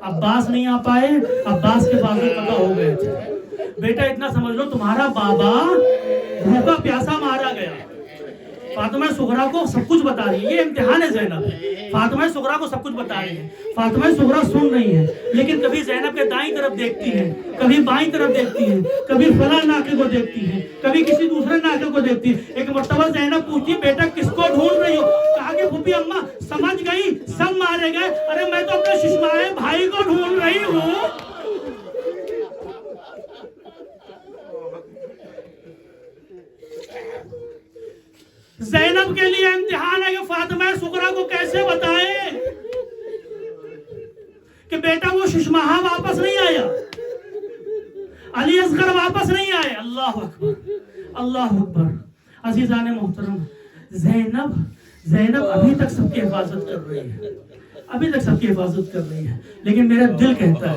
Speaker 1: عباس نہیں آ پائے، عباس کے بازو قطع ہو گئے تھے۔ بیٹا اتنا سمجھ لو تمہارا بابا بھوکا پیاسا مارا گیا۔ فاطمہ صغرا کو سب کچھ بتا رہی ہے، یہ امتحان ہے زینب، فاطمہ صغرا کو سب کچھ بتا رہی ہے۔ فاطمہ صغرا سن رہی ہے، لیکن کبھی زینب کے دائیں طرف دیکھتی ہے، کبھی بائیں طرف دیکھتی ہے، کبھی فلاں ناقے کو دیکھتی ہے، کبھی کسی دوسرے ناقے کو دیکھتی ہے۔ ایک مرتبہ زینب پوچھتی بیٹا کس کو ڈھونڈ رہی ہو؟ کہا کہ پھوپھی اماں سمجھ گئی سب مارے گئے، ارے میں تو اپنے ششمائے بھائی کو ڈھونڈ رہی ہوں۔ زینب کے لیے امتحان ہے کہ فاطمہ صغرا کو کیسے بتائے کہ بیٹا وہ ششماہا واپس نہیں آیا، علی اصغر واپس نہیں آئے۔ اللہ اکبر، اللہ اکبر۔ عزیزان محترم، زینب ابھی تک سب کی حفاظت کر رہی ہے، ابھی تک سب کی حفاظت کر رہی ہے، لیکن میرا دل کہتا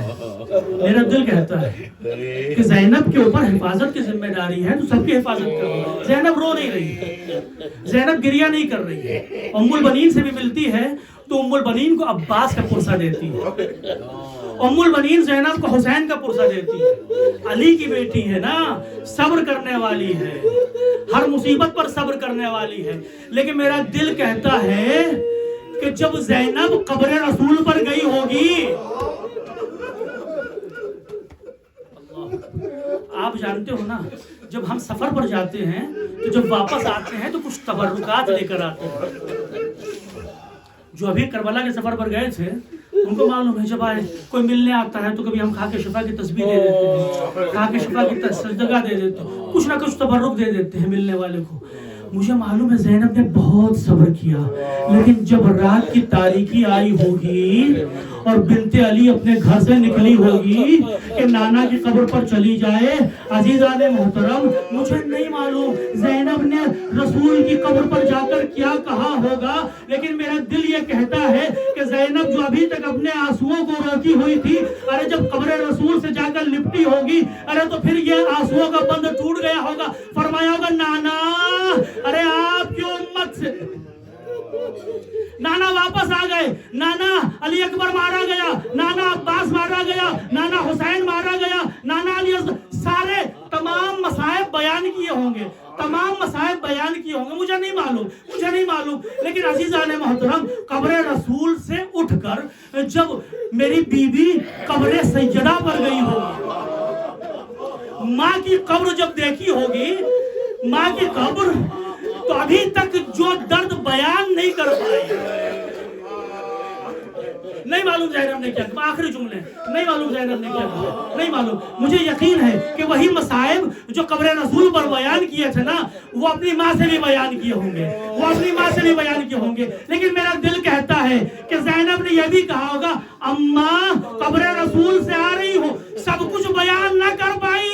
Speaker 1: ہے کہ زینب کے اوپر حفاظت کی ذمہ داری ہے تو سب کی حفاظت کر رہی ہے۔ زینب رو نہیں رہی ہے، زینب گریہ نہیں کر رہی ہے۔ ام البنین سے بھی ملتی ہے تو ام البنین کو عباس کا پرسہ دیتی ہے، ام البنین زینب کو حسین کا پرسہ دیتی ہے۔ علی کی بیٹی ہے نا، صبر کرنے والی ہے، ہر مصیبت پر صبر کرنے والی ہے، لیکن میرا دل کہتا ہے کہ جب زینب قبر رسول پر گئی ہوگی، آپ جانتے ہو نا جب ہم سفر پر جاتے ہیں تو جب واپس آتے ہیں تو کچھ تبرکات لے کر آتے ہیں۔ جو ابھی کربلا کے سفر پر گئے تھے ان کو معلوم ہے جب آئے کوئی ملنے آتا ہے تو کبھی ہم خاک شفا کی تسبیح دے دیتے ہیں، خاک شفا کی سجدگاہ دے دیتے ہیں، کچھ نہ کچھ تبرک دے دیتے ہیں ملنے والے کو۔ مجھے معلوم ہے زینب نے بہت صبر کیا، لیکن جب رات کی تاریکی آئی ہوگی اور بنت علی اپنے گھر سے نکلی ہوگی کہ نانا کی قبر پر چلی جائے، عزیزان محترم مجھے نہیں معلوم زینب نے رسول کی قبر پر جا کر کیا کہا ہوگا، لیکن میرا دل یہ کہتا ہے کہ زینب جو ابھی تک اپنے آنسوؤں کو روکی ہوئی تھی، ارے جب قبر رسول سے جا کر لپٹی ہوگی، ارے تو پھر یہ آنسوؤں کا بند ٹوٹ گیا ہوگا، فرمایا ہوگا نانا ارے آپ کی امت سے نانا واپس آ گئے، نانا علی اکبر مارا گیا، نانا عباس مارا گیا، نانا حسین مارا گیا، نانا علی سارے تمام مصائب بیان کیے ہوں گے، تمام مصائب بیان کیے ہوں گے، مجھے نہیں معلوم، لیکن عزیزان محترم قبر رسول سے اٹھ کر جب میری بیوی قبر سیدہ پر گئی ہوگی، ماں کی قبر جب دیکھی ہوگی، ماں کی قبر، تو ابھی تک جو درد بیان نہیں کر پائی، نہیں معلوم زینب نے کیا کہا، آخری جملے نہیں معلوم زینب نے کیا کہا، نہیں معلوم۔ مجھے یقین ہے کہ وہی مصائب جو قبر رسول پر بیان کیے تھے نا وہ اپنی ماں سے بھی بیان کیے ہوں گے، لیکن میرا دل کہتا ہے کہ زینب نے یہ بھی کہا ہوگا اماں قبر رسول سے آ رہی ہو، سب کچھ بیان نہ کر پائی،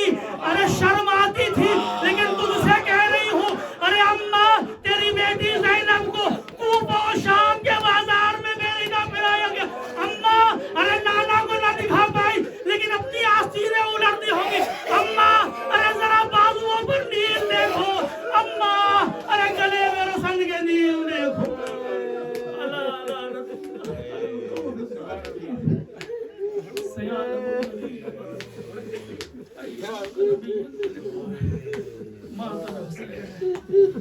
Speaker 1: ارے شرم آتی تھی لیکن تم سے کہہ رہی ہوں، ارے اماں تیری بیٹی زینب کو کوفہ و شام کے بازار میں میری نہ پھرایا گیا، اماں ارے نانا کو نہ دکھا پائی لیکن اپنی آستینیں الٹتی ہوں گی، اماں ارے ذرا بازوؤں پر نیل دیکھو، اماں ارے گلے میں رسن کے نیل دیکھو۔ اللہ